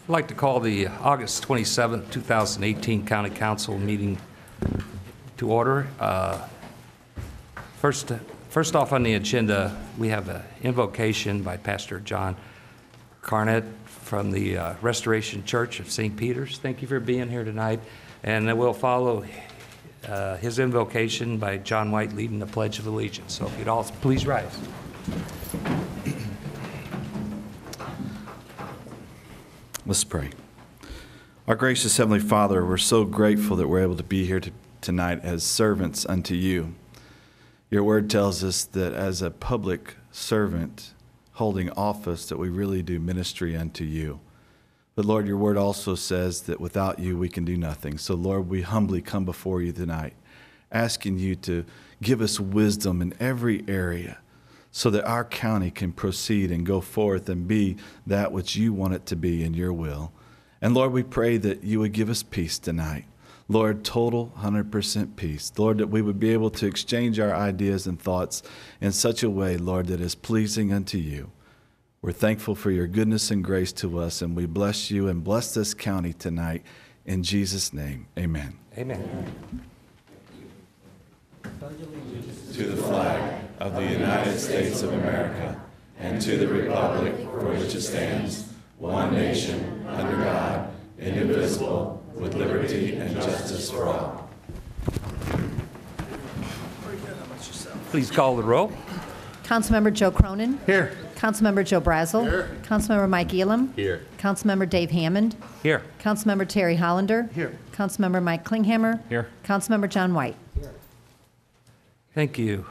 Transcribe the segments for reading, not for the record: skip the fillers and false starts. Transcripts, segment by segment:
I'd like to call the August 27th, 2018 County Council meeting to order. First off on the agenda, we have an invocation by Pastor John Carnett from the Restoration Church of St. Peter's. Thank you for being here tonight. And we'll follow his invocation by John White leading the Pledge of Allegiance. So if you'd all please rise. Let's pray. Our gracious Heavenly Father, we're so grateful that we're able to be here tonight as servants unto you. Your word tells us that as a public servant holding office, that we really do ministry unto you. But Lord, your word also says that without you we can do nothing. So Lord, we humbly come before you tonight, asking you to give us wisdom in every area so that our county can proceed and go forth and be that which you want it to be in your will. And Lord, we pray that you would give us peace tonight. Lord, total 100% peace. Lord, that we would be able to exchange our ideas and thoughts in such a way, Lord, that is pleasing unto you. We're thankful for your goodness and grace to us, and we bless you and bless this county tonight. In Jesus' name, amen. Amen. To the flag of the United States of America, and to the republic for which it stands, one nation, under God, indivisible, with liberty and justice for all. Please call the roll. Councilmember Joe Cronin. Here. Councilmember Joe Brazel. Here. Councilmember Mike Elam. Here. Councilmember Dave Hammond. Here. Councilmember Terry Hollander. Here. Councilmember Mike Klinghammer. Here. Councilmember John White. Thank you.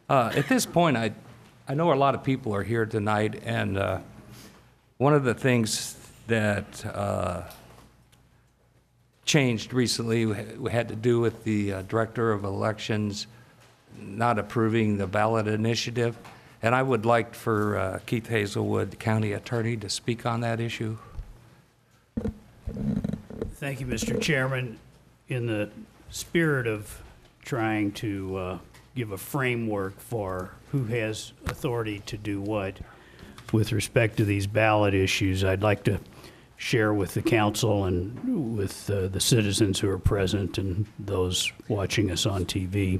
At this point, I know a lot of people are here tonight, and one of the things that changed recently had to do with the Director of Elections not approving the ballot initiative. And I would like for Keith Hazelwood, the County Attorney, to speak on that issue. Thank you, Mr. Chairman. In the spirit of trying to give a framework for who has authority to do what with respect to these ballot issues, I'd like to share with the council and with the citizens who are present and those watching us on TV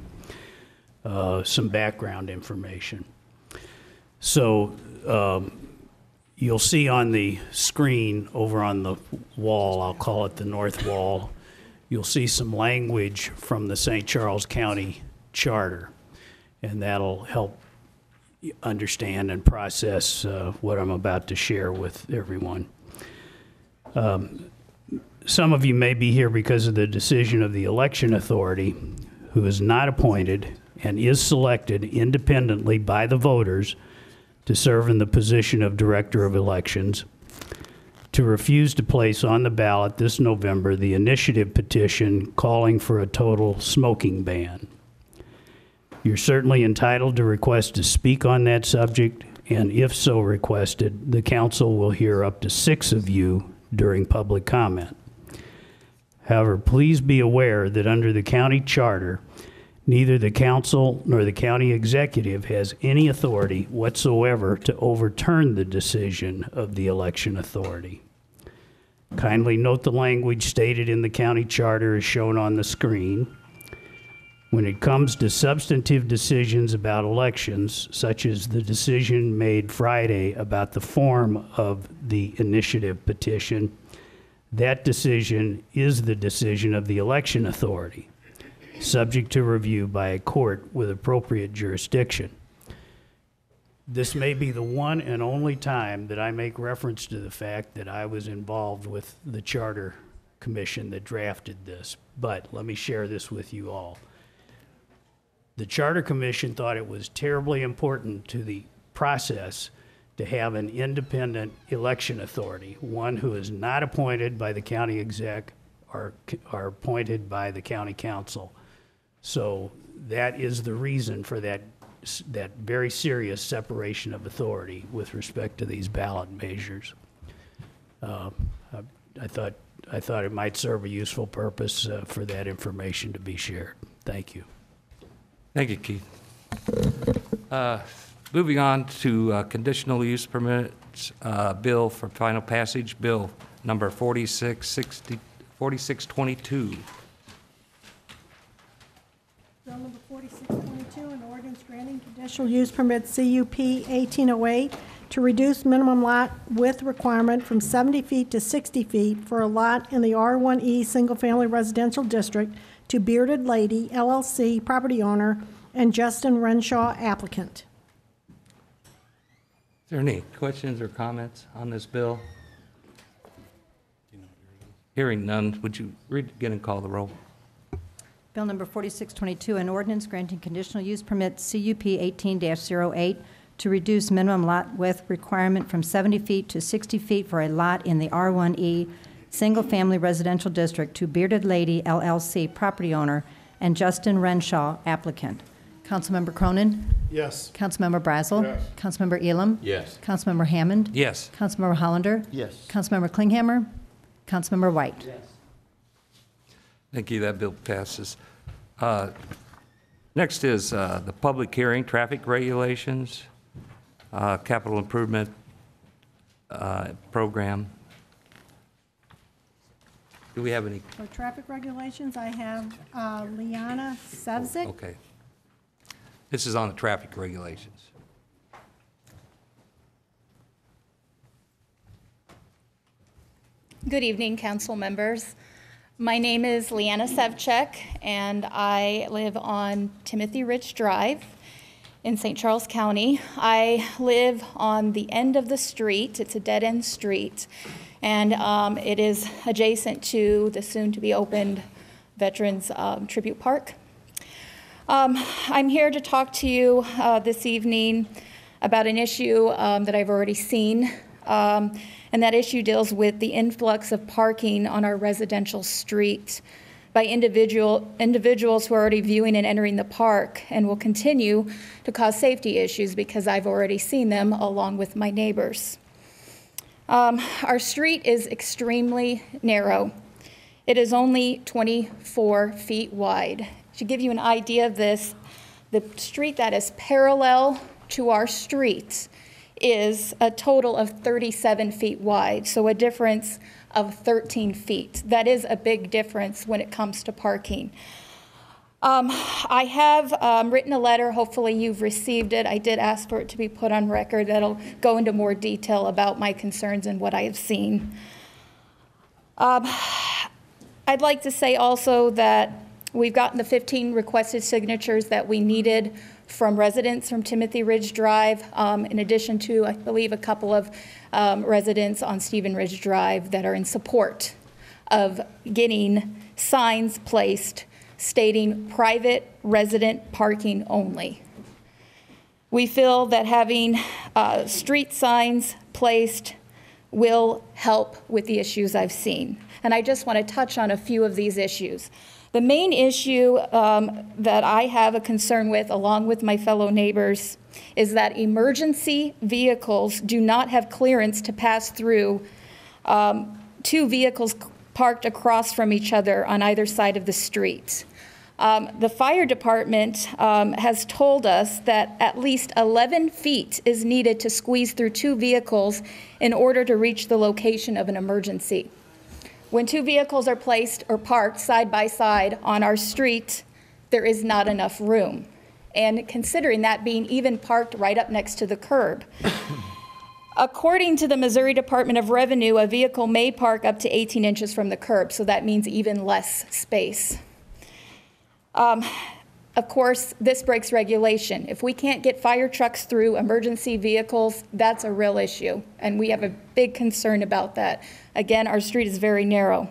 some background information. So you'll see on the screen over on the wall, I'll call it the north wall, you'll see some language from the St. Charles County Charter, and that'll help understand and process what I'm about to share with everyone. Some of you may be here because of the decision of the election authority, who is not appointed and is selected independently by the voters to serve in the position of Director of Elections, to refuse to place on the ballot this November the initiative petition calling for a total smoking ban. You're certainly entitled to request to speak on that subject, and if so requested, the council will hear up to 6 of you during public comment. However, please be aware that under the county charter, neither the council nor the county executive has any authority whatsoever to overturn the decision of the election authority. Kindly note the language stated in the county charter as shown on the screen. When it comes to substantive decisions about elections, such as the decision made Friday about the form of the initiative petition, that decision is the decision of the election authority, subject to review by a court with appropriate jurisdiction. This may be the one and only time that I make reference to the fact that I was involved with the Charter Commission that drafted this, but let me share this with you all. The Charter Commission thought it was terribly important to the process to have an independent election authority, one who is not appointed by the county exec or appointed by the county council. So that is the reason for that very serious separation of authority with respect to these ballot measures. I thought it might serve a useful purpose for that information to be shared. Thank you. Thank you, Keith. Moving on to conditional use permit bill for final passage, Bill number 4622. Bill number 4622, an ordinance granting conditional use permit CUP 1808 to reduce minimum lot width requirement from 70 feet to 60 feet for a lot in the R1E Single Family Residential District to Bearded Lady LLC property owner and Justin Renshaw applicant. Is there any questions or comments on this bill? Hearing none, would you read again and call the roll? Bill number 4622, an ordinance granting conditional use permit CUP 18-08 to reduce minimum lot width requirement from 70 feet to 60 feet for a lot in the R1E Single Family Residential District to Bearded Lady LLC property owner and Justin Renshaw applicant. Councilmember Cronin? Yes. Councilmember Brazel? Yes. Councilmember Elam? Yes. Councilmember Hammond? Yes. Councilmember Hollander? Yes. Councilmember Klinghammer? Councilmember White? Thank you. That bill passes. Next is the public hearing, traffic regulations, capital improvement program. Do we have any? For traffic regulations, I have Liana Sevzik. Okay. This is on the traffic regulations. Good evening, council members. My name is Leanna Sevchek, and I live on Timothy Ridge Drive in St. Charles County. I live on the end of the street. It's a dead-end street, and it is adjacent to the soon-to-be-opened Veterans Tribute Park. I'm here to talk to you this evening about an issue that I've already seen. And that issue deals with the influx of parking on our residential street by individuals who are already viewing and entering the park and will continue to cause safety issues because I've already seen them along with my neighbors. Our street is extremely narrow. It is only 24 feet wide. To give you an idea of this, the street that is parallel to our street is a total of 37 feet wide, so a difference of 13 feet. That is a big difference when it comes to parking. I have written a letter. Hopefully you've received it. I did ask for it to be put on record. That'll go into more detail about my concerns and what I have seen. I'd like to say also that we've gotten the 15 requested signatures that we needed from residents from Timothy Ridge Drive, in addition to, I believe, a couple of residents on Stephen Ridge Drive that are in support of getting signs placed stating private resident parking only. We feel that having street signs placed will help with the issues I've seen. And I just want to touch on a few of these issues. The main issue that I have a concern with, along with my fellow neighbors, is that emergency vehicles do not have clearance to pass through two vehicles parked across from each other on either side of the street. The fire department has told us that at least 11 feet is needed to squeeze through two vehicles in order to reach the location of an emergency. When two vehicles are placed or parked side by side on our street, there is not enough room. And considering that being even parked right up next to the curb. According to the Missouri Department of Revenue, a vehicle may park up to 18 inches from the curb, so that means even less space. Of course, this breaks regulation. If we can't get fire trucks through emergency vehicles, that's a real issue, and we have a big concern about that. Again, our street is very narrow.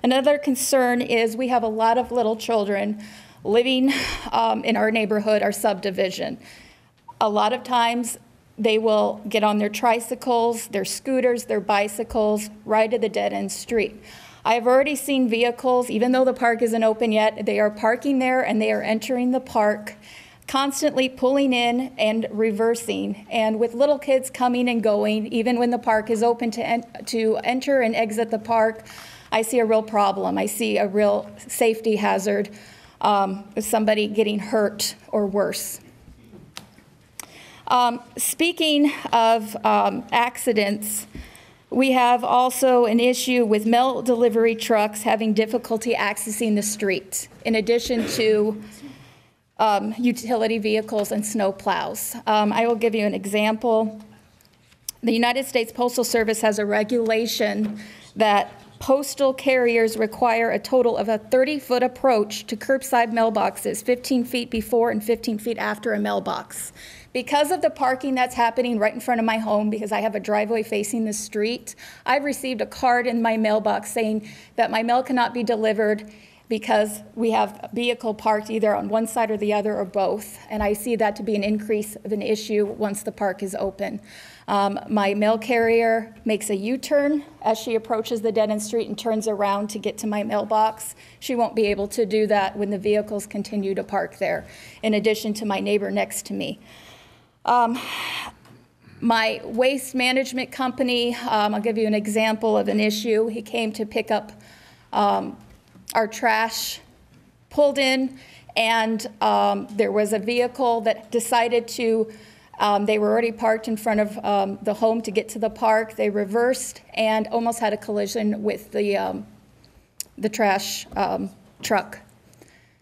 Another concern is we have a lot of little children living in our neighborhood, our subdivision. A lot of times they will get on their tricycles, their scooters, their bicycles, right to the dead-end street. I've already seen vehicles, even though the park isn't open yet, they are parking there and they are entering the park, constantly pulling in and reversing. And with little kids coming and going, even when the park is open to enter and exit the park, I see a real problem. I see a real safety hazard, somebody getting hurt or worse. Speaking of accidents, we have also an issue with mail delivery trucks having difficulty accessing the street, in addition to utility vehicles and snow plows. I will give you an example. The United States Postal Service has a regulation that postal carriers require a total of a 30-foot approach to curbside mailboxes, 15 feet before and 15 feet after a mailbox. Because of the parking that's happening right in front of my home, because I have a driveway facing the street, I've received a card in my mailbox saying that my mail cannot be delivered because we have a vehicle parked either on one side or the other or both. And I see that to be an increase of an issue once the park is open. My mail carrier makes a U-turn as she approaches the dead-end street and turns around to get to my mailbox. She won't be able to do that when the vehicles continue to park there, in addition to my neighbor next to me. My waste management company, I'll give you an example of an issue. He came to pick up our trash, pulled in, and there was a vehicle that decided to, they were already parked in front of the home to get to the park. They reversed and almost had a collision with the trash truck.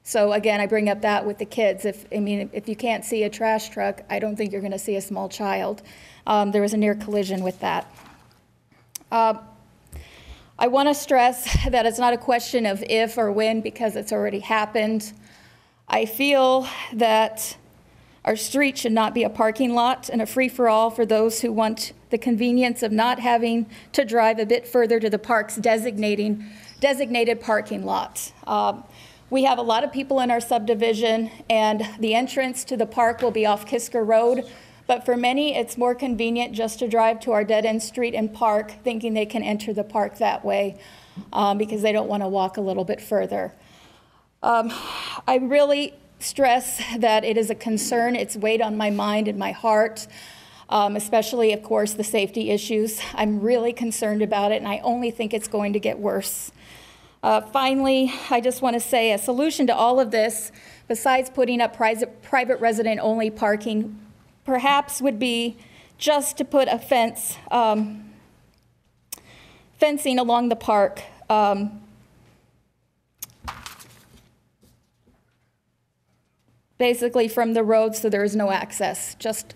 So again, I bring up that with the kids. If you can't see a trash truck, I don't think you're going to see a small child. There was a near collision with that. I want to stress that it's not a question of if or when, because it's already happened. I feel that our street should not be a parking lot and a free-for-all for those who want the convenience of not having to drive a bit further to the park's designated parking lot. We have a lot of people in our subdivision, and the entrance to the park will be off Kisker Road. But for many, it's more convenient just to drive to our dead-end street and park, thinking they can enter the park that way because they don't want to walk a little bit further. I really stress that it is a concern. It's weighed on my mind and my heart, especially, of course, the safety issues. I'm really concerned about it, and I only think it's going to get worse. Finally, I just want to say a solution to all of this, besides putting up private resident-only parking, perhaps would be just to put a fencing along the park. Basically from the road so there is no access, just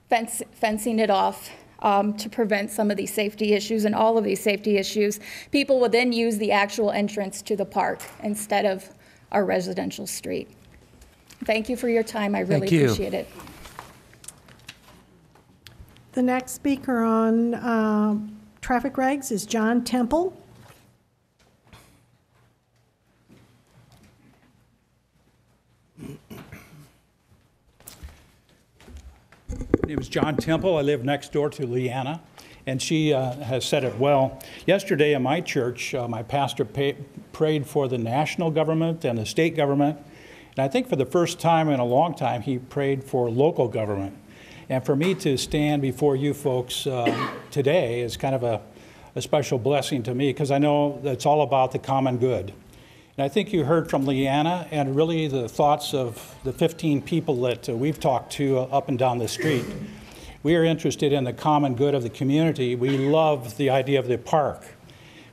fencing it off to prevent some of these safety issues and all of these safety issues. People will then use the actual entrance to the park instead of our residential street. Thank you for your time. I really appreciate it. The next speaker on traffic regs is John Temple. My name is John Temple. I live next door to Leanna, and she has said it well. Yesterday in my church, my pastor prayed for the national government and the state government, and I think for the first time in a long time, he prayed for local government. And for me to stand before you folks today is kind of a special blessing to me, because I know that it's all about the common good. And I think you heard from Leanna and really the thoughts of the 15 people that we've talked to up and down the street. We are interested in the common good of the community. We love the idea of the park.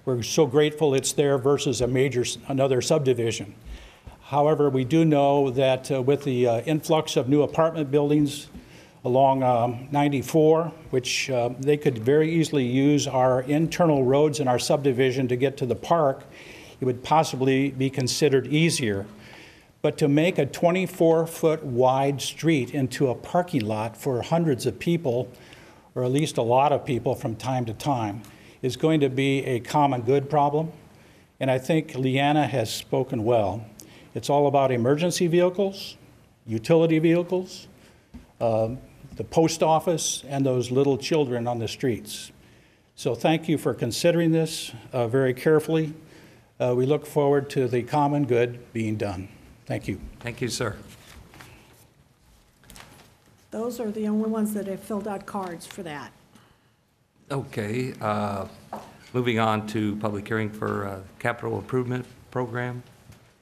We're so grateful it's there versus another subdivision. However, we do know that with the influx of new apartment buildings along 94, which they could very easily use our internal roads in our subdivision to get to the park, it would possibly be considered easier. But to make a 24-foot wide street into a parking lot for hundreds of people, or at least a lot of people from time to time, is going to be a common good problem. And I think Leanna has spoken well. It's all about emergency vehicles, utility vehicles, the post office, and those little children on the streets. So thank you for considering this very carefully. We look forward to the common good being done. Thank you. Thank you, sir. Those are the only ones that have filled out cards for that. Okay, moving on to public hearing for capital improvement program.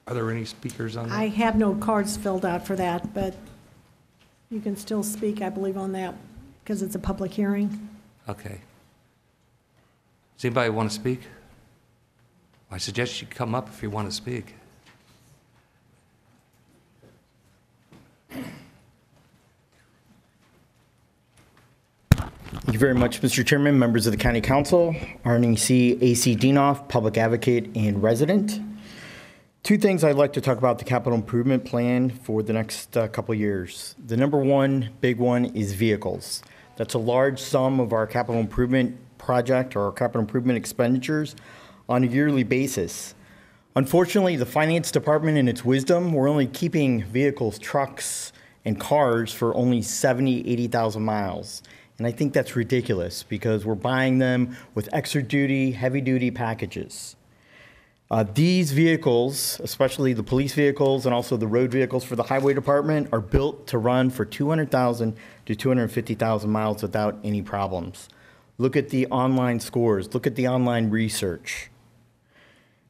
Are there any speakers on that? I have no cards filled out for that, but You can still speak, I believe, on that because it's a public hearing. Okay. Does anybody want to speak? I suggest you come up if you want to speak. Thank you very much, Mr. Chairman, members of the County Council, Arnie C. A.C. Dienoff, Public Advocate and resident. Two things I'd like to talk about the capital improvement plan for the next couple years. The number one big one is vehicles. That's a large sum of our capital improvement project or our capital improvement expenditures on a yearly basis. Unfortunately, the finance department in its wisdom, we're only keeping vehicles, trucks, and cars for only 70, 80,000 miles. And I think that's ridiculous because we're buying them with extra duty, heavy duty packages. These vehicles, especially the police vehicles and also the road vehicles for the highway department, are built to run for 200,000 to 250,000 miles without any problems. Look at the online scores. Look at the online research.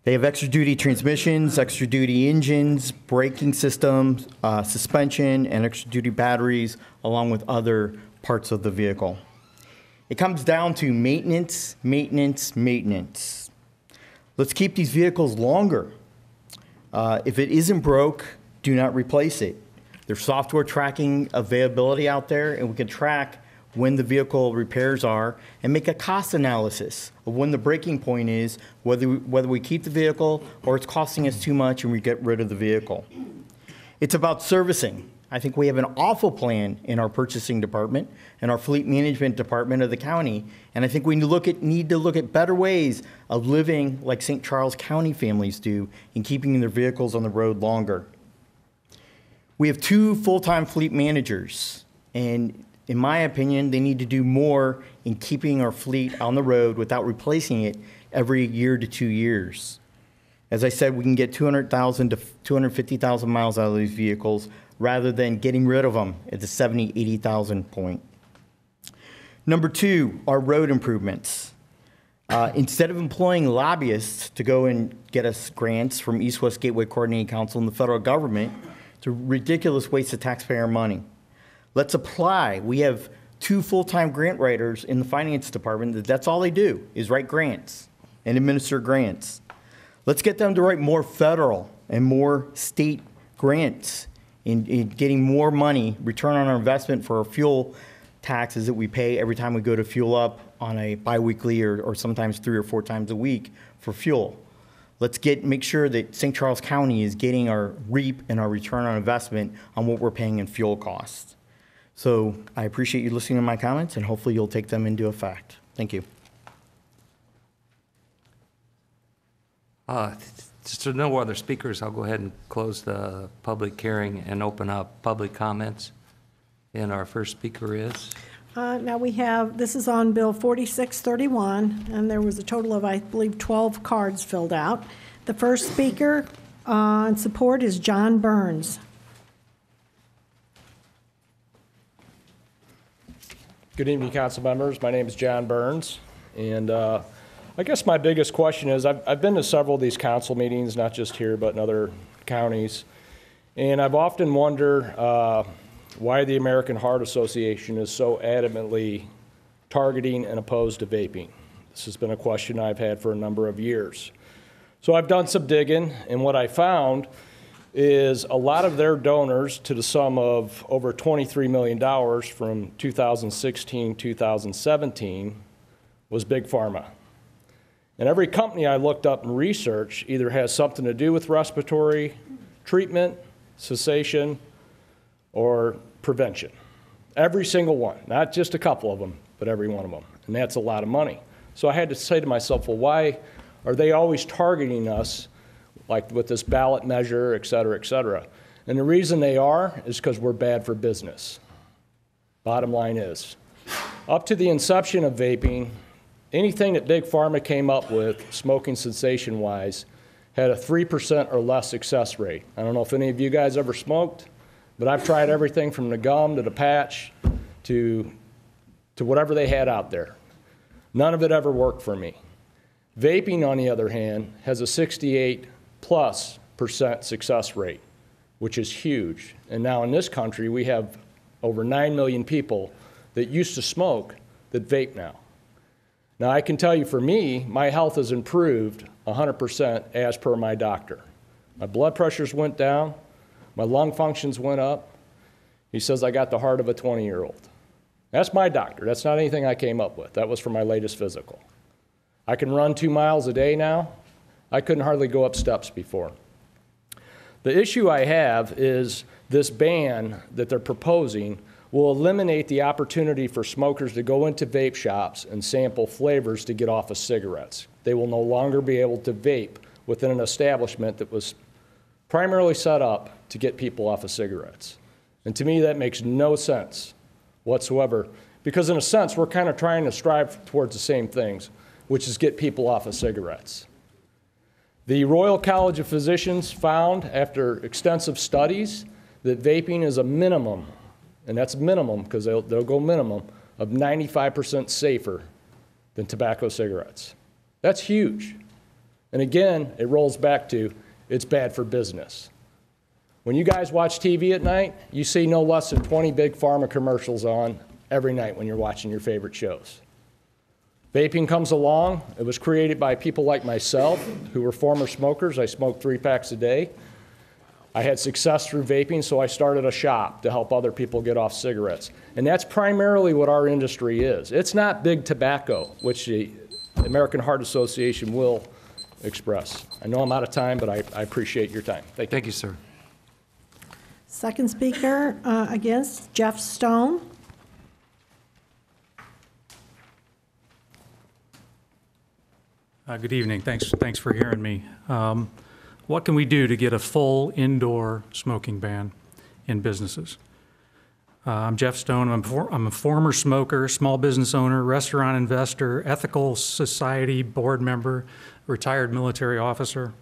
They have extra duty transmissions, extra duty engines, braking systems, suspension, and extra duty batteries, along with other parts of the vehicle. It comes down to maintenance, maintenance, maintenance. Let's keep these vehicles longer. If it isn't broke, do not replace it. There's software tracking availability out there, and we can track when the vehicle repairs are and make a cost analysis of when the breaking point is, whether we keep the vehicle or it's costing us too much and we get rid of the vehicle. It's about servicing. I think we have an awful plan in our purchasing department and our fleet management department of the county. And I think we need to look at better ways of living like St. Charles County families do in keeping their vehicles on the road longer. We have 2 full-time fleet managers, and in my opinion, they need to do more in keeping our fleet on the road without replacing it every year to 2 years. As I said, we can get 200,000 to 250,000 miles out of these vehicles rather than getting rid of them at the 70, 80,000 point. Number 2, our road improvements. Instead of employing lobbyists to go and get us grants from East-West Gateway Coordinating Council and the federal government, it's a ridiculous waste of taxpayer money. Let's apply. We have 2 full-time grant writers in the finance department. That's all they do is write grants and administer grants. Let's get them to write more federal and more state grants in getting more money, return on our investment for our fuel taxes that we pay every time we go to fuel up on a biweekly or sometimes 3 or 4 times a week for fuel. Let's make sure that St. Charles County is getting our REAP and our return on investment on what we're paying in fuel costs. So I appreciate you listening to my comments, and hopefully you'll take them into effect. Thank you. Just so no other speakers, I'll go ahead and close the public hearing and open up public comments. And our first speaker is? Now we have, this is on Bill 4631, and there was a total of, I believe, 12 cards filled out. The first speaker in support is John Burns. Good evening, council members. My name is John Burns, and I guess my biggest question is I've been to several of these council meetings, not just here, but in other counties, and I've often wondered why the American Heart Association is so adamantly targeting and opposed to vaping. This has been a question I've had for a number of years. So I've done some digging, and what I found is a lot of their donors, to the sum of over $23 million from 2016-2017, was Big Pharma. And every company I looked up and researched either has something to do with respiratory treatment, cessation, or prevention. Every single one, not just a couple of them, but every one of them. And that's a lot of money. So I had to say to myself, well, why are they always targeting us, like with this ballot measure, et cetera, et cetera? And the reason they are is because we're bad for business. Bottom line is, up to the inception of vaping, anything that Big Pharma came up with, smoking cessation-wise, had a 3% or less success rate. I don't know if any of you guys ever smoked, but I've tried everything from the gum to the patch to whatever they had out there. None of it ever worked for me. Vaping, on the other hand, has a 68+% success rate, which is huge. And now in this country, we have over 9 million people that used to smoke that vape now. Now, I can tell you for me, my health has improved 100% as per my doctor. My blood pressures went down, my lung functions went up. He says I got the heart of a 20-year-old. That's my doctor. That's not anything I came up with. That was from my latest physical. I can run 2 miles a day now. I couldn't hardly go up steps before. The issue I have is this ban that they're proposing will eliminate the opportunity for smokers to go into vape shops and sample flavors to get off of cigarettes. They will no longer be able to vape within an establishment that was primarily set up to get people off of cigarettes. And to me, that makes no sense whatsoever, because in a sense, we're kind of trying to strive towards the same things, which is get people off of cigarettes. The Royal College of Physicians found, after extensive studies, that vaping is a minimum, and that's minimum because they'll go minimum, of 95% safer than tobacco cigarettes. That's huge. And again, it rolls back to it's bad for business. When you guys watch TV at night, you see no less than 20 big pharma commercials on every night when you're watching your favorite shows. Vaping comes along. It was created by people like myself who were former smokers. I smoked 3 packs a day. I had success through vaping, so I started a shop to help other people get off cigarettes. And that's primarily what our industry is. It's not big tobacco, which the American Heart Association will express. I know I'm out of time, but I appreciate your time. Thank you. Thank you, sir. Second speaker against, Jeff Stone. Good evening. Thanks for hearing me. What can we do to get a full indoor smoking ban in businesses? I'm Jeff Stone. I'm a former smoker, small business owner, restaurant investor, ethical society board member, retired military officer.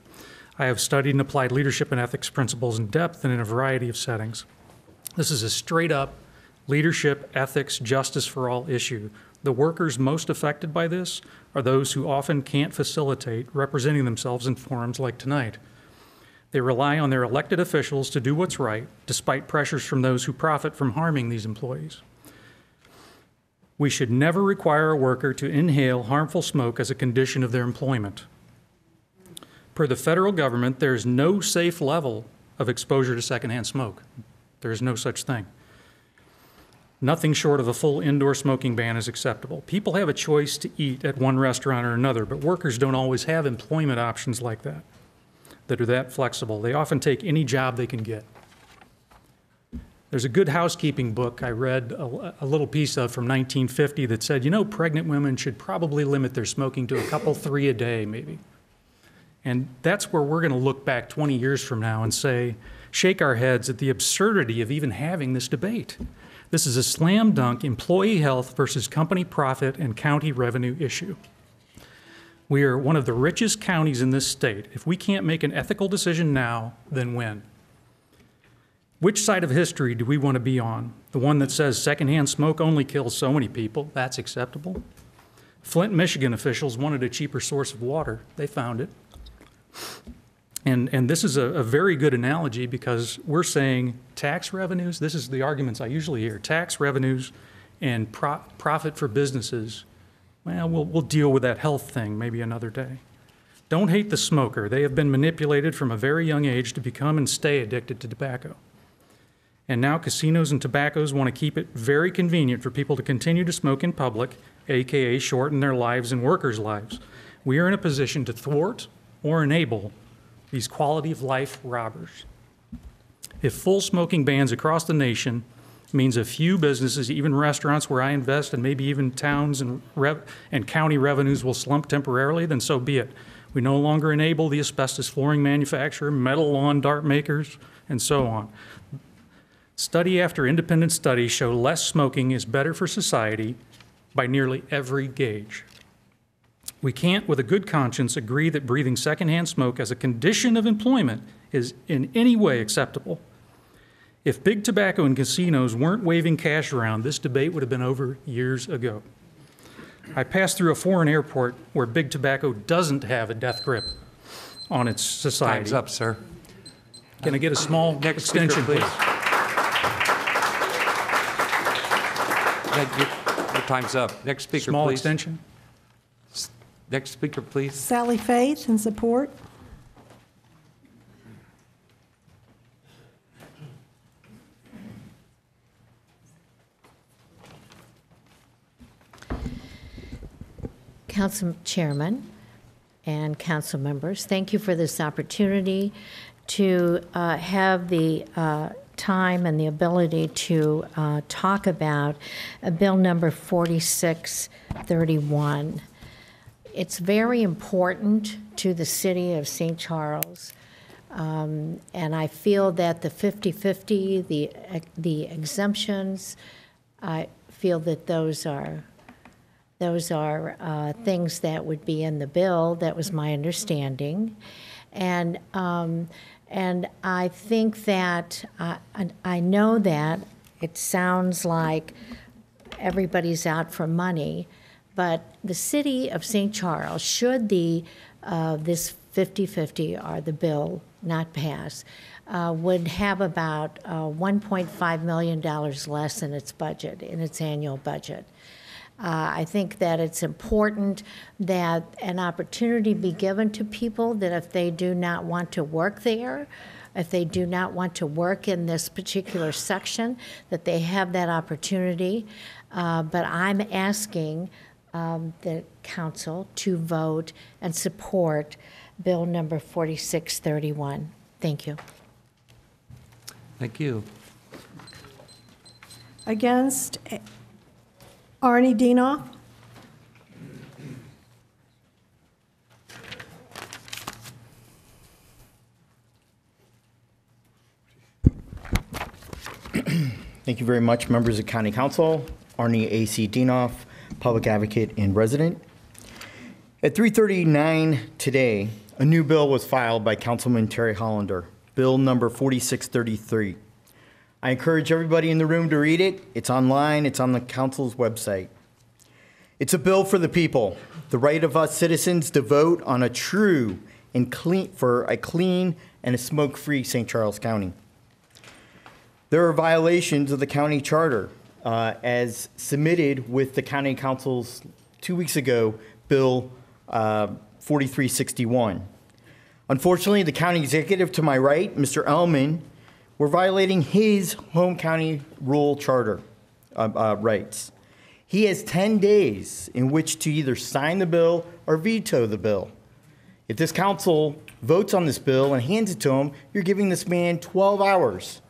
I have studied and applied leadership and ethics principles in depth and in a variety of settings. This is a straight-up leadership, ethics, justice for all issue. The workers most affected by this are those who often can't facilitate representing themselves in forums like tonight. They rely on their elected officials to do what's right, despite pressures from those who profit from harming these employees. We should never require a worker to inhale harmful smoke as a condition of their employment. Per the federal government, there is no safe level of exposure to secondhand smoke. There is no such thing. Nothing short of a full indoor smoking ban is acceptable. People have a choice to eat at one restaurant or another, but workers don't always have employment options like that are that flexible. They often take any job they can get. There's a Good Housekeeping book I read a little piece of from 1950 that said, you know, pregnant women should probably limit their smoking to a couple, 3 a day maybe. And that's where we're going to look back 20 years from now and say, shake our heads at the absurdity of even having this debate. This is a slam dunk employee health versus company profit and county revenue issue. We are one of the richest counties in this state. If we can't make an ethical decision now, then when? Which side of history do we want to be on? The one that says secondhand smoke only kills so many people, that's acceptable? Flint, Michigan officials wanted a cheaper source of water. They found it. And this is a very good analogy because we're saying tax revenues, this is the arguments I usually hear, tax revenues and profit for businesses, well, we'll deal with that health thing maybe another day. Don't hate the smoker. They have been manipulated from a very young age to become and stay addicted to tobacco. And now casinos and tobaccos want to keep it very convenient for people to continue to smoke in public, AKA shorten their lives and workers' lives. We are in a position to thwart or enable these quality of life robbers. If full smoking bans across the nation means a few businesses, even restaurants where I invest, and maybe even towns and county revenues will slump temporarily, then so be it. We no longer enable the asbestos flooring manufacturer, metal lawn dart makers, and so on. Study after independent study show less smoking is better for society by nearly every gauge. We can't, with a good conscience, agree that breathing secondhand smoke as a condition of employment is in any way acceptable. If big tobacco and casinos weren't waving cash around, this debate would have been over years ago. I passed through a foreign airport where big tobacco doesn't have a death grip on its society. Time's up, sir. Can I get a small extension, please? Thank you. Your time's up. Next speaker, Small please. extension. Next speaker, please. Sally Faith in support. Council Chairman and council members, thank you for this opportunity to have the time and the ability to talk about Bill number 4631. It's very important to the city of St. Charles, and I feel that the 50-50, the exemptions, I feel that those are things that would be in the bill. That was my understanding. And I think that, I know that it sounds like everybody's out for money, but the city of St. Charles, should this 50-50 or the bill not pass, would have about $1.5 million less in its budget, in its annual budget. I think that it's important that an opportunity be given to people that if they do not want to work there, if they do not want to work in this particular section, that they have that opportunity. But I'm asking the council to vote and support Bill number 4631. Thank you. Thank you. Against, Arnie Dienoff. Thank you very much, members of County Council. Arnie A.C. Dienoff, Public Advocate and Resident. At 3:39 today, a new bill was filed by Councilman Terry Hollander, Bill number 4633. I encourage everybody in the room to read it. It's online. It's on the council's website. It's a bill for the people, the right of us citizens to vote on a true and clean and a smoke-free St. Charles County. There are violations of the county charter as submitted with the county council's 2 weeks ago, Bill 4361. Unfortunately, the county executive to my right, Mr. Ellman, we're violating his home county rule charter rights. He has 10 days in which to either sign the bill or veto the bill. If this council votes on this bill and hands it to him, you're giving this man 12 hours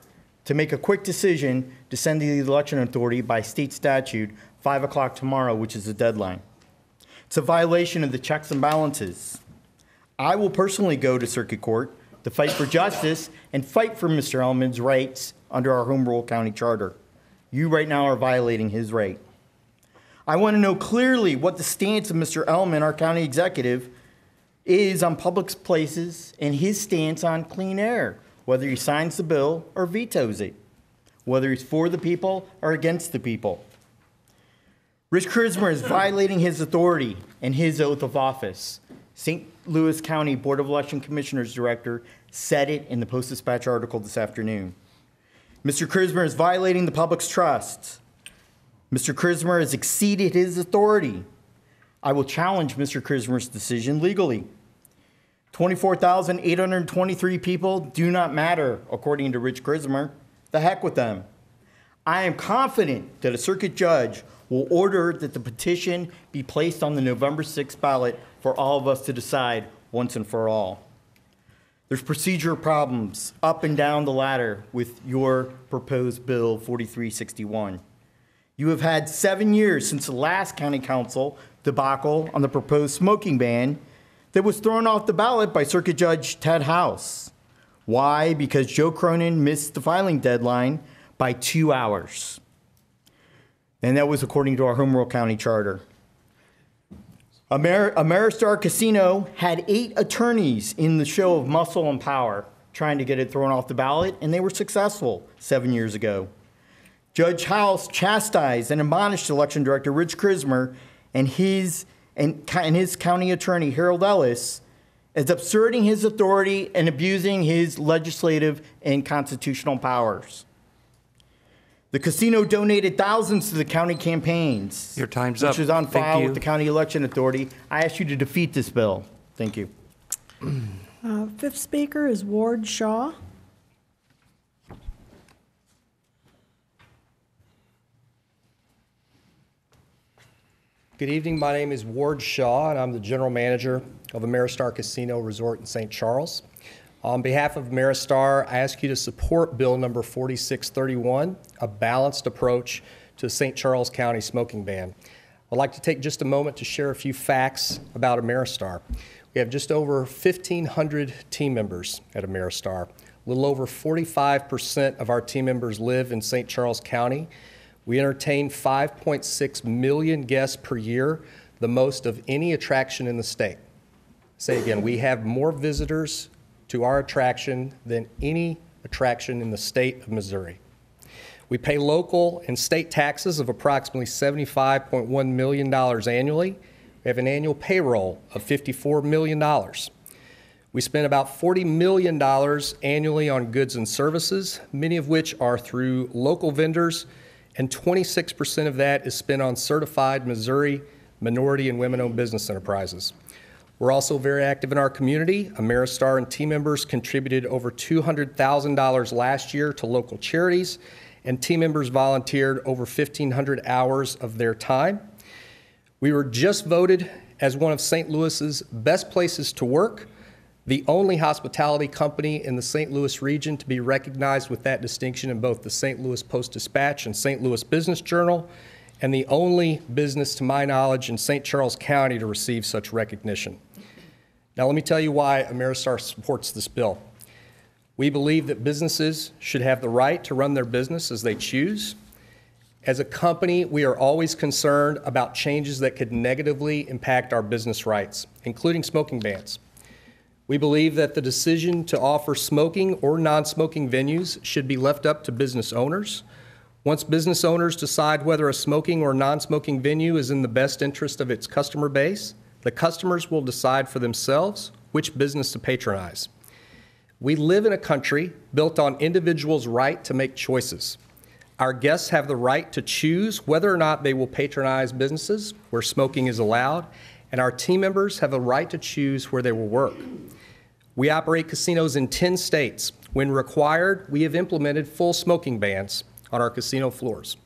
to make a quick decision to send the election authority by state statute 5 o'clock tomorrow, which is the deadline. It's a violation of the checks and balances. I will personally go to circuit court to fight for justice and fight for Mr. Ellman's rights under our home rule county charter. You right now are violating his right. I want to know clearly what the stance of Mr. Ellman, our county executive, is on public places and his stance on clean air, whether he signs the bill or vetoes it, whether he's for the people or against the people. Rich Krismer is violating his authority and his oath of office. St. Louis County Board of Election Commissioners Director said it in the Post-Dispatch article this afternoon. Mr. Krismer is violating the public's trust. Mr. Krismer has exceeded his authority. I will challenge Mr. Krismer's decision legally. 24,823 people do not matter, according to Rich Krismer. The heck with them. I am confident that a circuit judge will order that the petition be placed on the November 6th ballot for all of us to decide once and for all. There's procedural problems up and down the ladder with your proposed Bill 4361. You have had 7 years since the last county council debacle on the proposed smoking ban that was thrown off the ballot by Circuit Judge Ted House. Why? Because Joe Cronin missed the filing deadline by 2 hours. And that was according to our home rule county charter. Ameristar Casino had 8 attorneys in the show of muscle and power trying to get it thrown off the ballot, and they were successful 7 years ago. Judge House chastised and admonished Election Director Rich Krismer and his county attorney Harold Ellis as absurding his authority and abusing his legislative and constitutional powers. The casino donated thousands to the county campaigns. Your time's up. Which is on Thank file you. with the County Election Authority. I ask you to defeat this bill. Thank you. Fifth speaker is Ward Shaw. Good evening. My name is Ward Shaw, and I'm the general manager of Ameristar Casino Resort in St. Charles. On behalf of Ameristar, I ask you to support Bill number 4631, a balanced approach to the St. Charles County smoking ban. I'd like to take just a moment to share a few facts about Ameristar. We have just over 1,500 team members at Ameristar. A little over 45% of our team members live in St. Charles County. We entertain 5.6 million guests per year, the most of any attraction in the state. Say again, we have more visitors to our attraction than any attraction in the state of Missouri. We pay local and state taxes of approximately $75.1 million annually. We have an annual payroll of $54 million. We spend about $40 million annually on goods and services, many of which are through local vendors, and 26% of that is spent on certified Missouri minority and women-owned business enterprises. We're also very active in our community. Ameristar and team members contributed over $200,000 last year to local charities, and team members volunteered over 1,500 hours of their time. We were just voted as one of St. Louis's best places to work, the only hospitality company in the St. Louis region to be recognized with that distinction in both the St. Louis Post-Dispatch and St. Louis Business Journal, and the only business, to my knowledge, in St. Charles County to receive such recognition. Now, let me tell you why Ameristar supports this bill. We believe that businesses should have the right to run their business as they choose. As a company, we are always concerned about changes that could negatively impact our business rights, including smoking bans. We believe that the decision to offer smoking or non-smoking venues should be left up to business owners. Once business owners decide whether a smoking or non-smoking venue is in the best interest of its customer base, the customers will decide for themselves which business to patronize. We live in a country built on individuals' right to make choices. Our guests have the right to choose whether or not they will patronize businesses where smoking is allowed, and our team members have a right to choose where they will work. We operate casinos in 10 states. When required, we have implemented full smoking bans on our casino floors.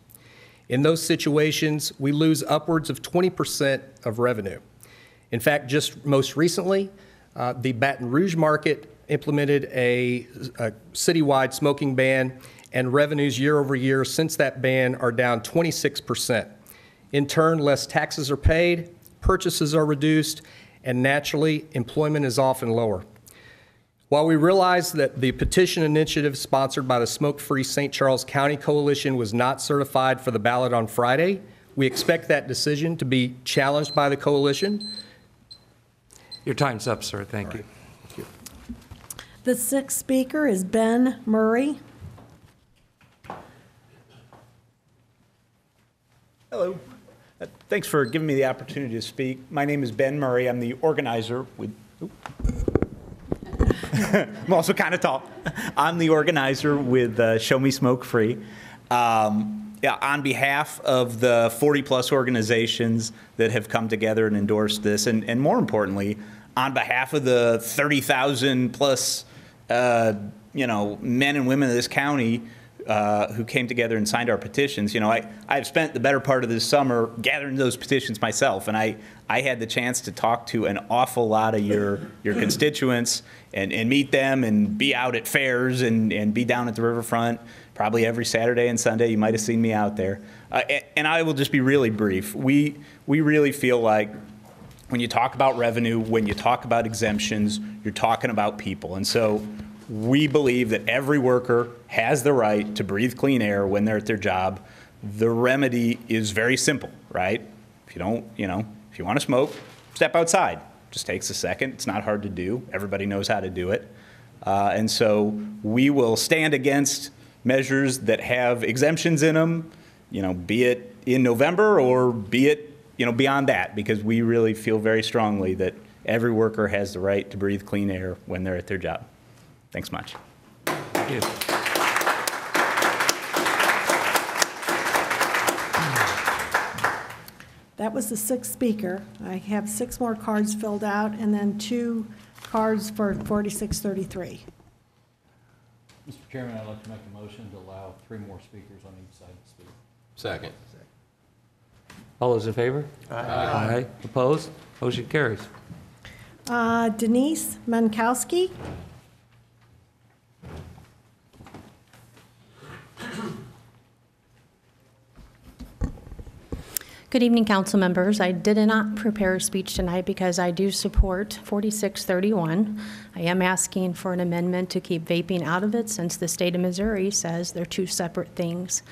In those situations, we lose upwards of 20% of revenue. In fact, just most recently, the Baton Rouge market implemented a citywide smoking ban, and revenues year over year since that ban are down 26%. In turn, less taxes are paid, purchases are reduced, and naturally, employment is often lower. While we realize that the petition initiative sponsored by the Smoke-Free St. Charles County Coalition was not certified for the ballot on Friday, we expect that decision to be challenged by the coalition. Your time's up, sir. Thank you. The sixth speaker is Ben Murray. Hello. Thanks for giving me the opportunity to speak. My name is Ben Murray. I'm the organizer with... I'm also kind of tall. I'm the organizer with Show Me Smoke Free. On behalf of the 40-plus organizations that have come together and endorsed this, and more importantly, on behalf of the 30,000-plus men and women of this county who came together and signed our petitions. I've spent the better part of this summer gathering those petitions myself, and I had the chance to talk to an awful lot of your constituents and meet them and be out at fairs and be down at the riverfront probably every Saturday and Sunday. You might have seen me out there. And I will just be really brief. We really feel like when you talk about revenue, when you talk about exemptions, you're talking about people. And so we believe that every worker has the right to breathe clean air when they're at their job. The remedy is very simple, right? If you want to smoke, step outside. Just takes a second. It's not hard to do. Everybody knows how to do it. And so we will stand against measures that have exemptions in them, be it in November or be it, beyond that, because we really feel very strongly that every worker has the right to breathe clean air when they're at their job. Thanks much. Thank you. That was the sixth speaker. I have 6 more cards filled out, and then 2 cards for 4633. Mr. Chairman, I'd like to make a motion to allow 3 more speakers on each side to speak. Second. All those in favor? Aye. Opposed? Motion carries. Denise Mankowski. Good evening, council members. I did not prepare a speech tonight because I do support 4631. I am asking for an amendment to keep vaping out of it since the state of Missouri says they're 2 separate things.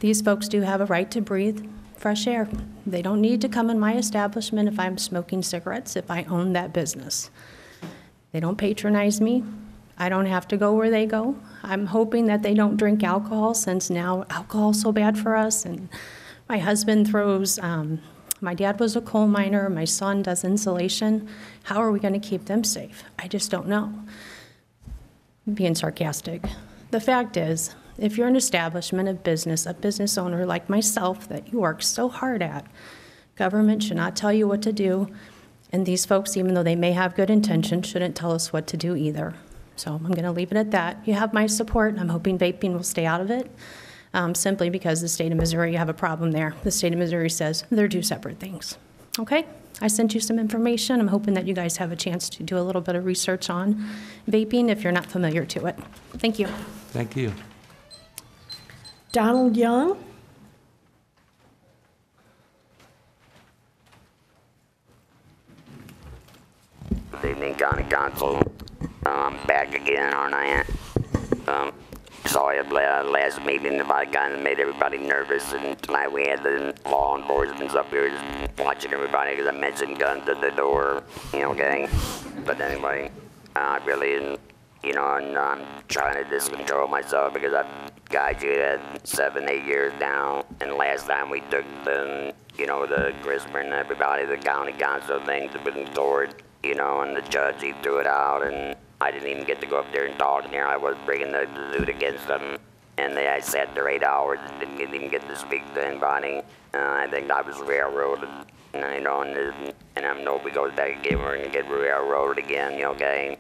These folks do have a right to breathe fresh air. They don't need to come in my establishment if I'm smoking cigarettes, if I own that business. They don't patronize me. I don't have to go where they go. I'm hoping that they don't drink alcohol since now alcohol's so bad for us. And my husband throws, my dad was a coal miner, my son does insulation. How are we going to keep them safe? I just don't know. I'm being sarcastic. The fact is, if you're an establishment of business, a business owner like myself that you work so hard at, government should not tell you what to do, and these folks, even though they may have good intentions, shouldn't tell us what to do either. So I'm going to leave it at that. You have my support. I'm hoping vaping will stay out of it. Simply because the state of Missouri, you have a problem there. The state of Missouri says they're 2 separate things. Okay? I sent you some information. I'm hoping that you guys have a chance to do a little bit of research on vaping if you're not familiar to it. Thank you. Thank you. Donald Young. Good evening, County Council. I'm back again, aren't I? Sorry, last meeting, I kind of made everybody nervous, and tonight we had the law enforcement up here just watching everybody because I mentioned guns at the door, okay? But anyway, I really, and I'm trying to just control myself because I've got you at 7, 8 years now, and last time we took the, the Christmas and everybody, the county council things have been toward, and the judge, he threw it out, and I didn't even get to go up there and talk, and here I was bringing the suit against them, and I sat there 8 hours and didn't even get to speak to anybody. I think I was railroaded, and I know if we go back again, we're gonna get railroaded again, okay?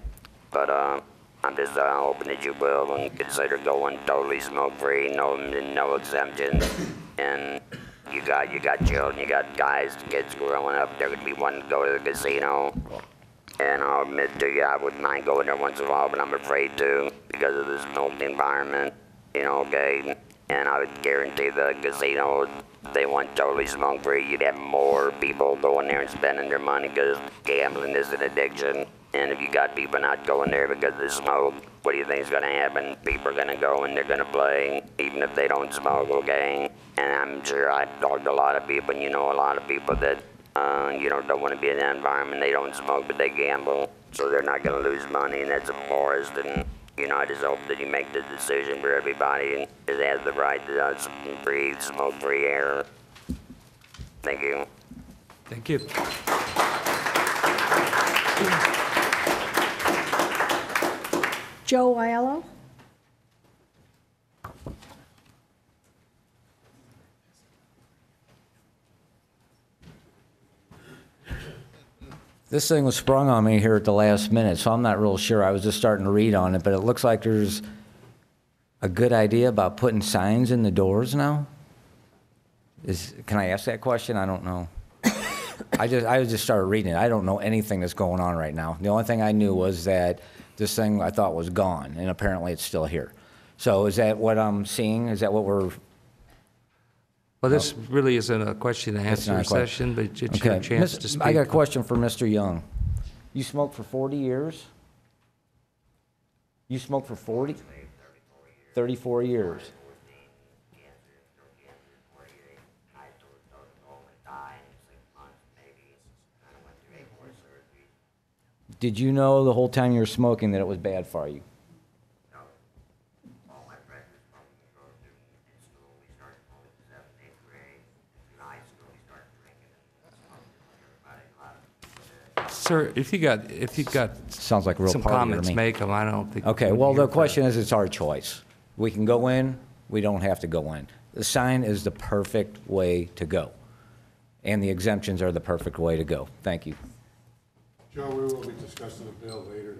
But I'm just hoping that you will and consider going totally smoke-free, no exemptions, and you got children, you got guys, kids growing up, they're gonna be wanting to go to the casino. And I'll admit to you, I wouldn't mind going there once in a while, but I'm afraid to because of the smoke environment, okay? And I would guarantee the casino, if they went totally smoke-free, you'd have more people going there and spending their money because gambling is an addiction. And if you got people not going there because of the smoke, what do you think is going to happen? People are going to go and they're going to play, even if they don't smoke, okay? And I'm sure I've talked to a lot of people, and a lot of people that don't want to be in that environment. They don't smoke, but they gamble, so they're not going to lose money, and that's a forest. And I just hope that you make the decision for everybody and just has the right to breathe smoke-free air. Thank you. Thank you. Joe Aiello. This thing was sprung on me here at the last minute, so I'm not real sure. I was just starting to read on it, but it looks like there's a good idea about putting signs in the doors now. Can I ask that question? I don't know. I just started reading it. I don't know anything that's going on right now. The only thing I knew was that this thing I thought was gone, and apparently it's still here. So is that what I'm seeing? Is that what we're... Well, this really isn't a question and answer session, but it's your chance to speak. I got a question for Mr. Young. You smoked for 40 years? You smoked for 40? 34 years. Did you know the whole time you were smoking that it was bad for you? Sir, if you got sounds like a real some party comments, to me. make them. I don't think. Okay. Well, the question is, it's our choice. We can go in. We don't have to go in. The sign is the perfect way to go. and the exemptions are the perfect way to go. Thank you. Joe, we will be discussing the bill later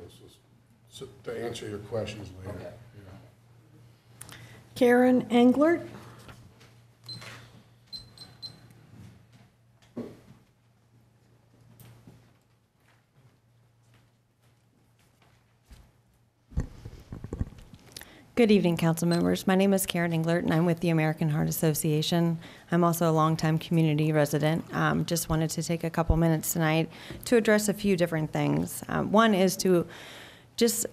so to answer your questions later. Okay. Yeah. Karen Englert. Good evening, council members. My name is Karen Englert, and I'm with the American Heart Association. I'm also a longtime community resident. Just wanted to take a couple minutes tonight to address a few different things. One is to just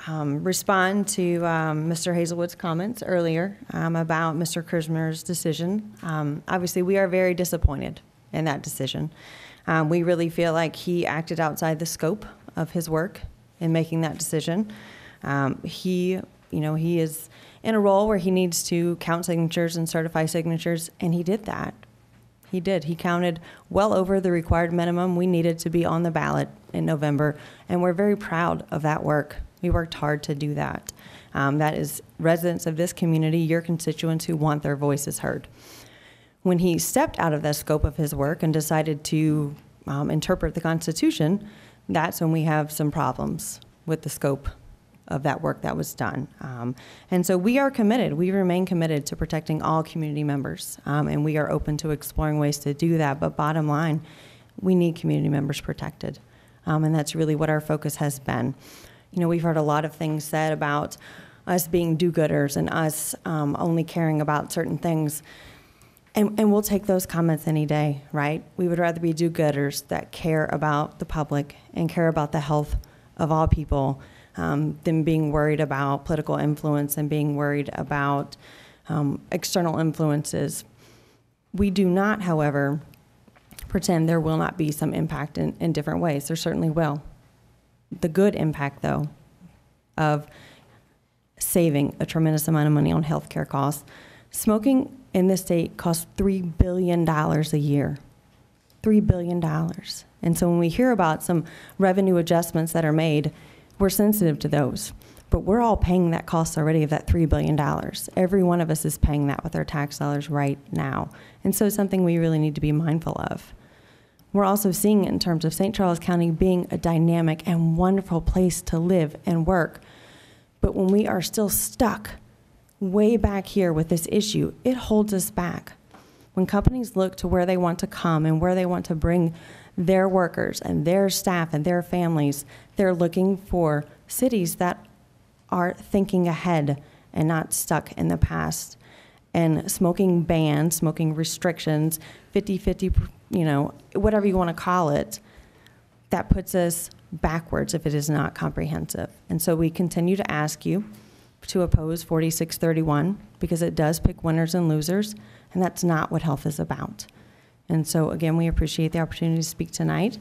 respond to Mr. Hazelwood's comments earlier about Mr. Krismer's decision. Obviously, we are very disappointed in that decision. We really feel like he acted outside the scope of his work in making that decision. He is in a role where he needs to count signatures and certify signatures, and he did that. He did. He counted well over the required minimum we needed to be on the ballot in November, and we're very proud of that work. We worked hard to do that. That is residents of this community, your constituents who want their voices heard. When he stepped out of the scope of his work and decided to interpret the Constitution, that's when we have some problems with the scope of that work that was done. And so we are committed, we remain committed to protecting all community members, and we are open to exploring ways to do that. But bottom line, we need community members protected. And that's really what our focus has been. We've heard a lot of things said about us being do-gooders and us only caring about certain things. And we'll take those comments any day, right? We would rather be do-gooders that care about the public and care about the health of all people than being worried about political influence and being worried about external influences. We do not, however, pretend there will not be some impact in different ways. There certainly will. The good impact, though, of saving a tremendous amount of money on healthcare costs. Smoking in this state costs $3 billion a year. $3 billion. And so when we hear about some revenue adjustments that are made, we're sensitive to those, but we're all paying that cost already of that $3 billion. Every one of us is paying that with our tax dollars right now. And so it's something we really need to be mindful of. We're also seeing it in terms of St. Charles County being a dynamic and wonderful place to live and work. But when we are still stuck way back here with this issue, it holds us back. When companies look to where they want to come and where they want to bring their workers and their staff and their families, they're looking for cities that are thinking ahead and not stuck in the past. And smoking bans, smoking restrictions, 50-50, whatever you want to call it, that puts us backwards if it is not comprehensive. And so we continue to ask you to oppose 4631 because it does pick winners and losers, and that's not what health is about. And so, again, we appreciate the opportunity to speak tonight.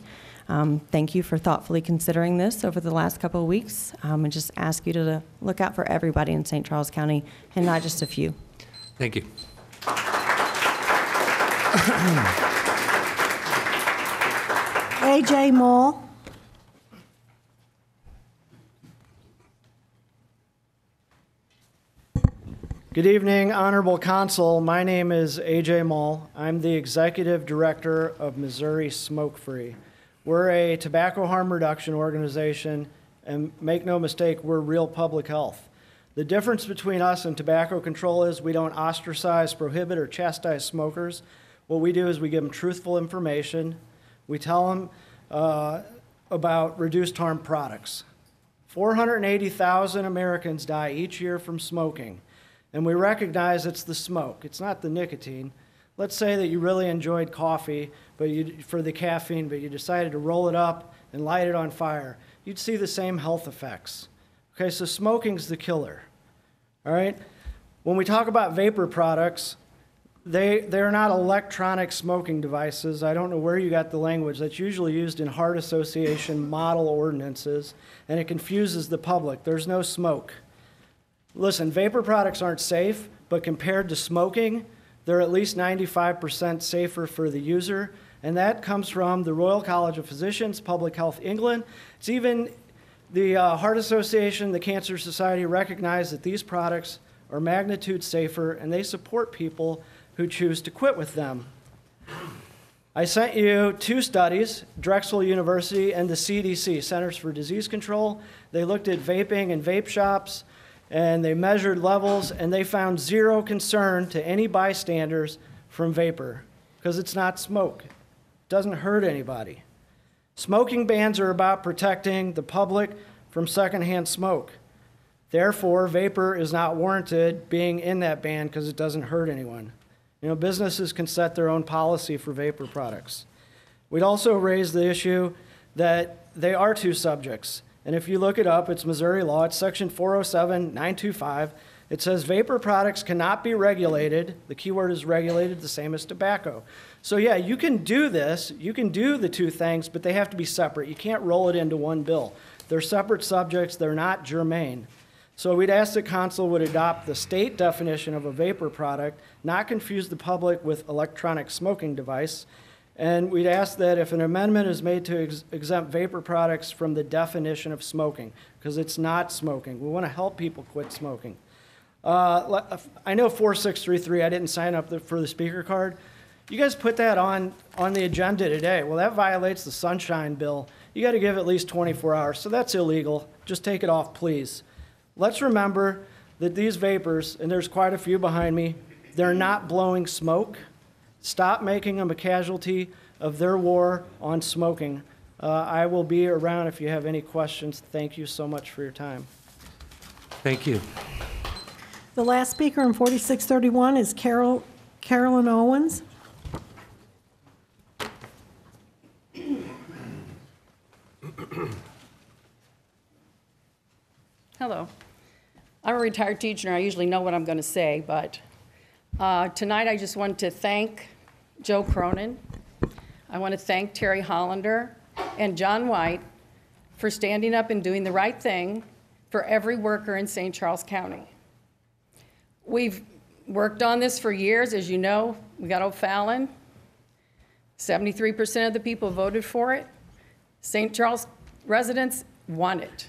Thank you for thoughtfully considering this over the last couple of weeks, and just ask you to look out for everybody in St. Charles County and not just a few. Thank you. A.J. Moll. Good evening, Honorable Council. My name is A.J. Moll. I'm the Executive Director of Missouri Smoke Free. We're a tobacco harm reduction organization, and make no mistake, we're real public health. The difference between us and tobacco control is we don't ostracize, prohibit, or chastise smokers. What we do is we give them truthful information. We tell them about reduced harm products. 480,000 Americans die each year from smoking. And we recognize it's the smoke, it's not the nicotine. Let's say that you really enjoyed coffee for the caffeine, but you decided to roll it up and light it on fire. You'd see the same health effects. Okay, so smoking's the killer, all right? When we talk about vapor products, they're not electronic smoking devices. I don't know where you got the language. That's usually used in Heart Association model ordinances, and it confuses the public. There's no smoke. Listen, vapor products aren't safe, but compared to smoking, they're at least 95% safer for the user, and that comes from the Royal College of Physicians, Public Health England. It's even the Heart Association, the Cancer Society recognize that these products are magnitude safer, and they support people who choose to quit with them. I sent you 2 studies, Drexel University and the CDC, Centers for Disease Control. They looked at vaping and vape shops, and they measured levels, and they found 0 concern to any bystanders from vapor, because it's not smoke. It doesn't hurt anybody. Smoking bans are about protecting the public from secondhand smoke. Therefore, vapor is not warranted being in that ban because it doesn't hurt anyone. You know, businesses can set their own policy for vapor products. We'd also raise the issue that they are 2 subjects. And if you look it up, it's Missouri law, it's section 407-925. It says vapor products cannot be regulated. The key word is regulated, the same as tobacco. So yeah, you can do this, you can do the 2 things, but they have to be separate. You can't roll it into one bill. They're separate subjects, they're not germane. So we'd ask that council would adopt the state definition of a vapor product, not confuse the public with electronic smoking device. And we'd ask that if an amendment is made to exempt vapor products from the definition of smoking, because it's not smoking. We want to help people quit smoking. I know 4633, I didn't sign up for the speaker card. You guys put that on the agenda today. Well, that violates the Sunshine Bill. You got to give at least 24 hours, so that's illegal. Just take it off, please. Let's remember that these vapors, and there's quite a few behind me, they're not blowing smoke. Stop making them a casualty of their war on smoking. I will be around if you have any questions. Thank you so much for your time. Thank you. The last speaker in 4631 is Carolyn Owens. Hello. I'm a retired teacher, and I usually know what I'm going to say, but tonight I just want to thank Joe Cronin. I want to thank Terry Hollander and John White for standing up and doing the right thing for every worker in St. Charles County. We've worked on this for years. As you know, we got O'Fallon. 73% of the people voted for it. St. Charles residents want it.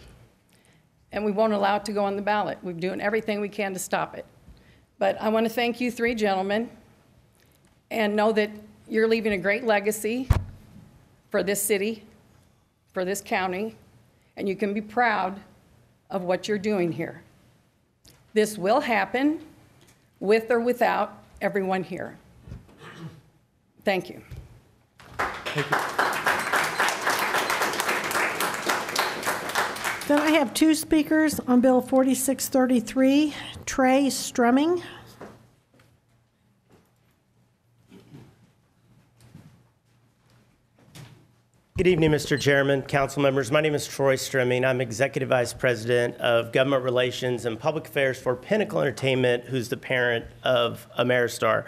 And we won't allow it to go on the ballot. We're doing everything we can to stop it. But I want to thank you 3 gentlemen and know that you're leaving a great legacy for this city, for this county, and you can be proud of what you're doing here. This will happen with or without everyone here. Thank you. Thank you. Then I have 2 speakers on Bill 4633, Trey Strumming. Good evening, Mr. Chairman, council members. My name is Troy Strumming. I'm Executive Vice President of Government Relations and Public Affairs for Pinnacle Entertainment, who's the parent of Ameristar.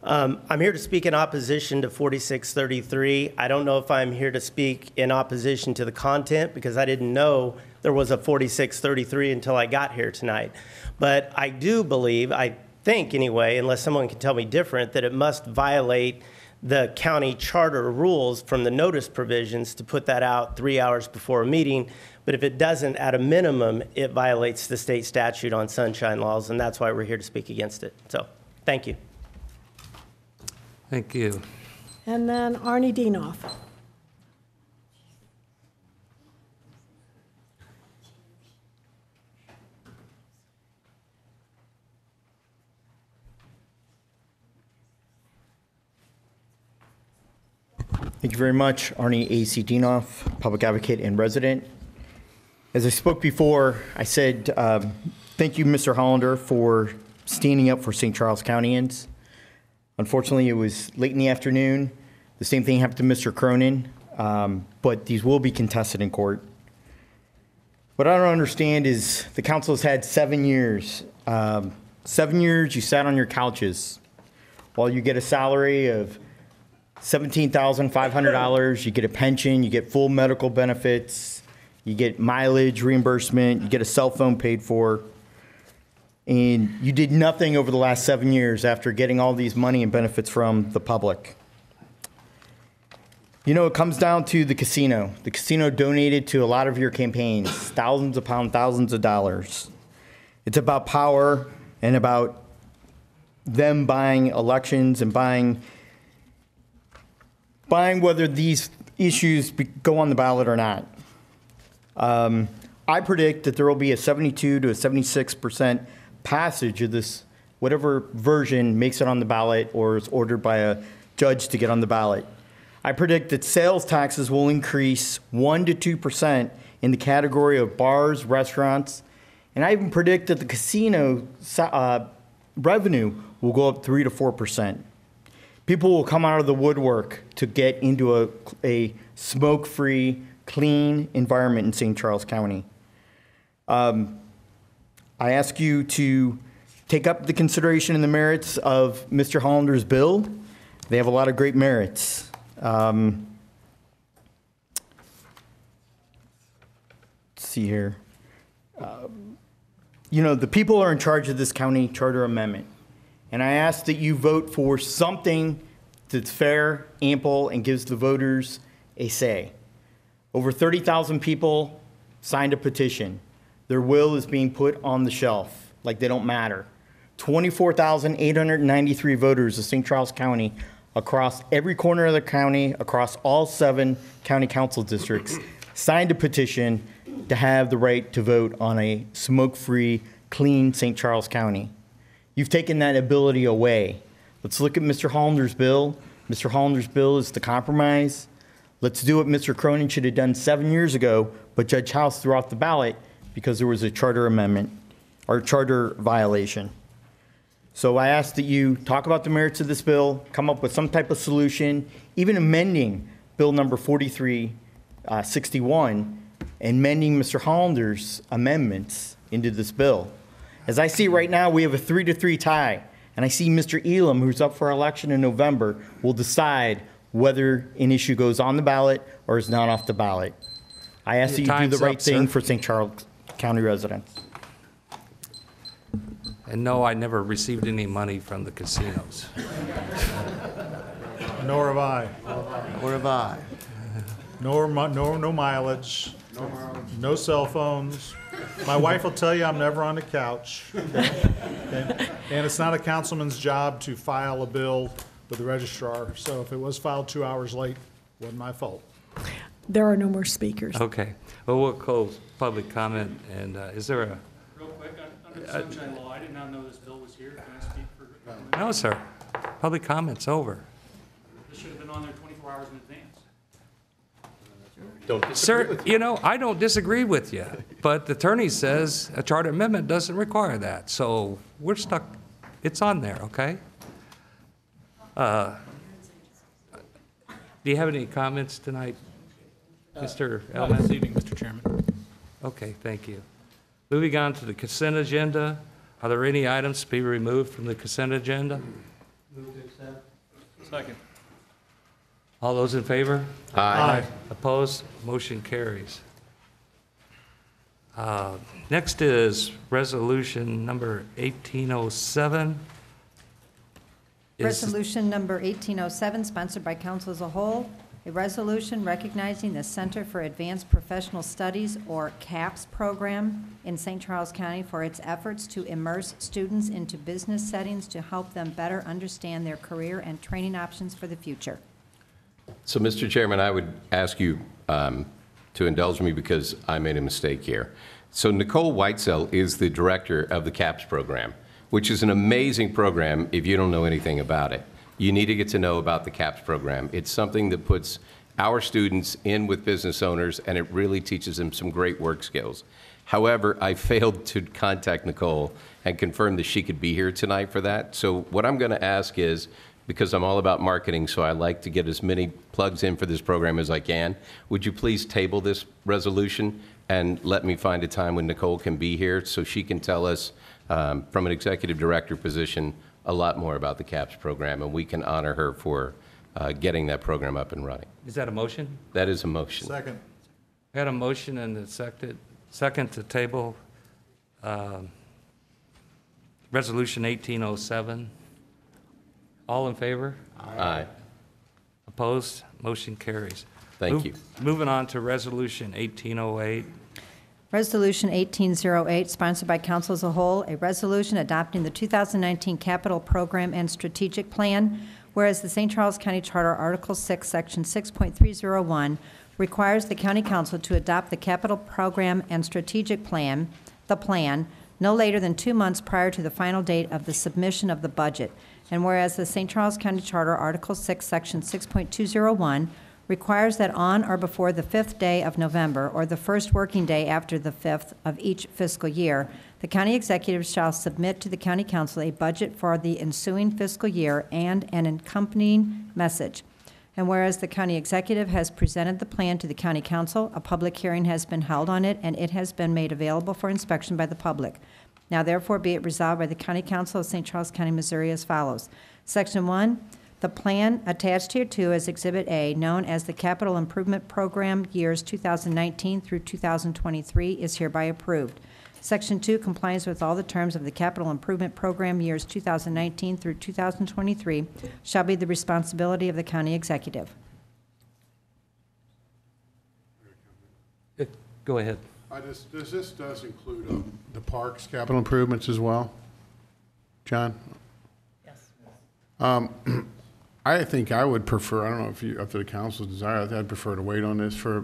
I'm here to speak in opposition to 4633. I don't know if I'm here to speak in opposition to the content because I didn't know there was a 4633 until I got here tonight. But I do believe, I think anyway, unless someone can tell me different, that it must violate the county charter rules from the notice provisions to put that out 3 hours before a meeting. But if it doesn't, at a minimum, it violates the state statute on sunshine laws, and that's why we're here to speak against it. So, thank you. Thank you. And then Arnie Dienoff. Thank you very much, Arnie A.C. Dienoff, public advocate and resident. As I spoke before, I said thank you, Mr. Hollander, for standing up for St. Charles Countyans. Unfortunately, it was late in the afternoon. The same thing happened to Mr. Cronin, but these will be contested in court. What I don't understand is the council has had 7 years. 7 years you sat on your couches while you get a salary of $17,500, you get a pension, you get full medical benefits, you get mileage reimbursement, you get a cell phone paid for, and you did nothing over the last 7 years after getting all these money and benefits from the public. You know, it comes down to the casino. The casino donated to a lot of your campaigns, thousands of pounds, thousands of dollars. It's about power and about them buying elections and buying buying whether these issues go on the ballot or not. I predict that there will be a 72 to a 76% passage of this, whatever version makes it on the ballot or is ordered by a judge to get on the ballot. I predict that sales taxes will increase 1 to 2% in the category of bars, restaurants, and I even predict that the casino revenue will go up 3 to 4%. People will come out of the woodwork to get into a smoke-free, clean environment in St. Charles County. I ask you to take up the consideration and the merits of Mr. Hollander's bill. They have a lot of great merits. Let's see here. You know, the people are in charge of this county charter amendment. And I ask that you vote for something that's fair, ample, and gives the voters a say. Over 30,000 people signed a petition. Their will is being put on the shelf like they don't matter. 24,893 voters of St. Charles County across every corner of the county, across all 7 county council districts, signed a petition to have the right to vote on a smoke-free, clean St. Charles County. You've taken that ability away. Let's look at Mr. Hollander's bill. Mr. Hollander's bill is the compromise. Let's do what Mr. Cronin should have done 7 years ago, but Judge House threw off the ballot because there was a charter amendment or charter violation. So I ask that you talk about the merits of this bill, come up with some type of solution, even amending Bill number 4361, and amending Mr. Hollander's amendments into this bill. As I see right now, we have a 3-3 tie, and I see Mr. Elam, who's up for election in November, will decide whether an issue goes on the ballot or is not off the ballot. I ask that you do the right thing for St. Charles County residents. And no, I never received any money from the casinos. Nor have I. Nor have I. No mileage. No cell phones. My wife will tell you I'm never on the couch. Okay? And it's not a councilman's job to file a bill with the registrar. So if it was filed 2 hours late, it wasn't my fault. There are no more speakers. Okay. Well, we'll close public comment. And is there a... Real quick, under the sunshine law, I did not know this bill was here. Can I speak for? No, sir. Public comment's over. This should have been on there 24 hours in advance. Sir, you know, I don't disagree with you, but the attorney says a charter amendment doesn't require that. So we're stuck. It's on there, okay? Do you have any comments tonight, Mr. Elman? This evening, Mr. Chairman. Okay, thank you. Moving on to the consent agenda. Are there any items to be removed from the consent agenda? Move to accept. Second. All those in favor? Aye. Opposed? Motion carries. Next is resolution number 1807. Resolution number 1807, sponsored by council as a whole, a resolution recognizing the Center for Advanced Professional Studies, or CAPS program in St. Charles County for its efforts to immerse students into business settings to help them better understand their career and training options for the future. So, Mr. Chairman, I would ask you to indulge me because I made a mistake here. So Nicole Whitesell is the director of the CAPS program, which is an amazing program if you don't know anything about it. You need to get to know about the CAPS program. It's something that puts our students in with business owners, and it really teaches them some great work skills. However, I failed to contact Nicole and confirm that she could be here tonight for that. So what I'm going to ask is, because I'm all about marketing, so I like to get as many plugs in for this program as I can, would you please table this resolution and let me find a time when Nicole can be here so she can tell us from an executive director position a lot more about the CAPS program, and we can honor her for getting that program up and running. Is that a motion? That is a motion. Second. I had a motion and a second to table resolution 1807. All in favor? Aye. Opposed? Motion carries. Thank you. Moving on to resolution 1808. Resolution 1808, sponsored by council as a whole, a resolution adopting the 2019 capital program and strategic plan, Whereas the St. Charles County Charter, Article 6, Section 6.301, requires the county council to adopt the capital program and strategic plan, the plan, no later than 2 months prior to the final date of the submission of the budget. And whereas the St. Charles County Charter, Article 6, Section 6.201, requires that on or before the 5th day of November or the first working day after the 5th of each fiscal year, the county executive shall submit to the county council a budget for the ensuing fiscal year and an accompanying message. And whereas the county executive has presented the plan to the county council, a public hearing has been held on it, and it has been made available for inspection by the public. Now therefore be it resolved by the county council of St. Charles County, Missouri as follows. Section 1, the plan attached hereto as Exhibit A, known as the Capital Improvement Program years 2019 through 2023, is hereby approved. Section 2 complies with all the terms of the Capital Improvement Program years 2019 through 2023 shall be the responsibility of the county executive. Go ahead. This does include the parks capital improvements as well? John? Yes. I think I would prefer, I don't know if the council's desire, I'd prefer to wait on this for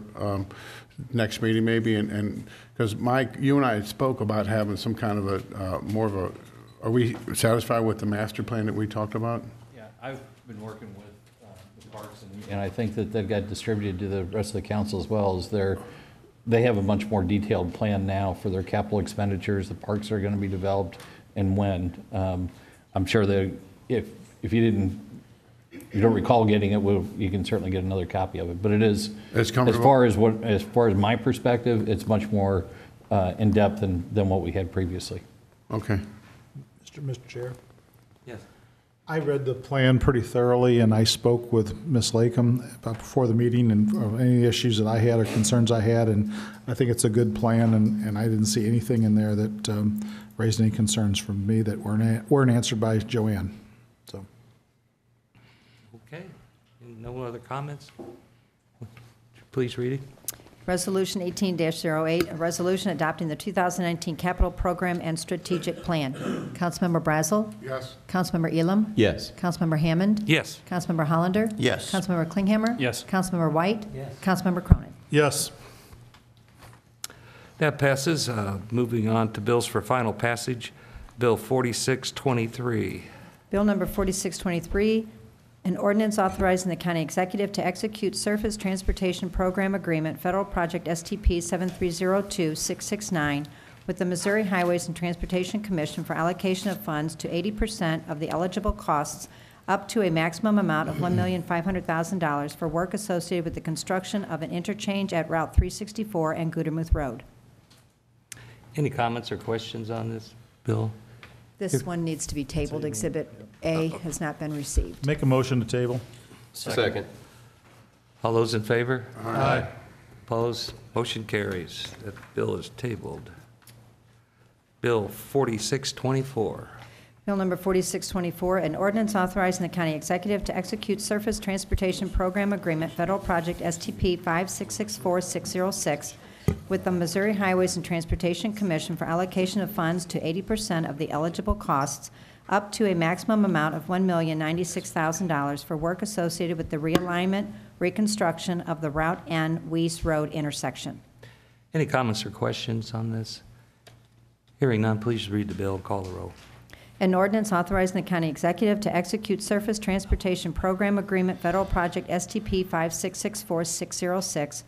next meeting maybe, and because Mike, you and I spoke about having some kind of a, more of a, are we satisfied with the master plan that we talked about? Yeah, I've been working with the parks, and I think that they've got distributed to the rest of the council as well, as they have a much more detailed plan now for their capital expenditures, the parks are going to be developed, and when. I'm sure that if you don't recall getting it, you can certainly get another copy of it. But it is, as far as my perspective, it's much more in depth than what we had previously. Okay. Mr. Chair. Yes. I read the plan pretty thoroughly, and I spoke with Ms. Lakem before the meeting and any issues that I had or concerns I had, and I think it's a good plan, and I didn't see anything in there that raised any concerns from me that weren't answered by Joanne. So. Okay. No other comments? Please read it. Resolution 18-08, a resolution adopting the 2019 Capital Program and Strategic Plan. Councilmember Brazel? Yes. Councilmember Elam? Yes. Councilmember Hammond? Yes. Councilmember Hollander? Yes. Councilmember Klinghammer? Yes. Councilmember White? Yes. Councilmember Cronin? Yes. That passes. Moving on to bills for final passage. Bill 4623. Bill number 4623, an ordinance authorizing the county executive to execute Surface Transportation Program Agreement, Federal Project STP 7302-669, with the Missouri Highways and Transportation Commission for allocation of funds to 80% of the eligible costs up to a maximum amount of $1,500,000 for work associated with the construction of an interchange at Route 364 and Gudermouth Road. Any comments or questions on this bill? This one needs to be tabled. Exhibit A has not been received. Make a motion to table. Second. All those in favor? Aye. Opposed? Motion carries. That bill is tabled. Bill 4624. Bill number 4624, an ordinance authorizing the county executive to execute Surface Transportation Program Agreement, Federal Project STP 5664606, with the Missouri Highways and Transportation Commission for allocation of funds to 80% of the eligible costs up to a maximum amount of $1,096,000 for work associated with the realignment, reconstruction of the Route N Weiss Road intersection. Any comments or questions on this? Hearing none, please read the bill and call the roll. An ordinance authorizing the county executive to execute Surface Transportation Program Agreement, Federal Project STP 5664606,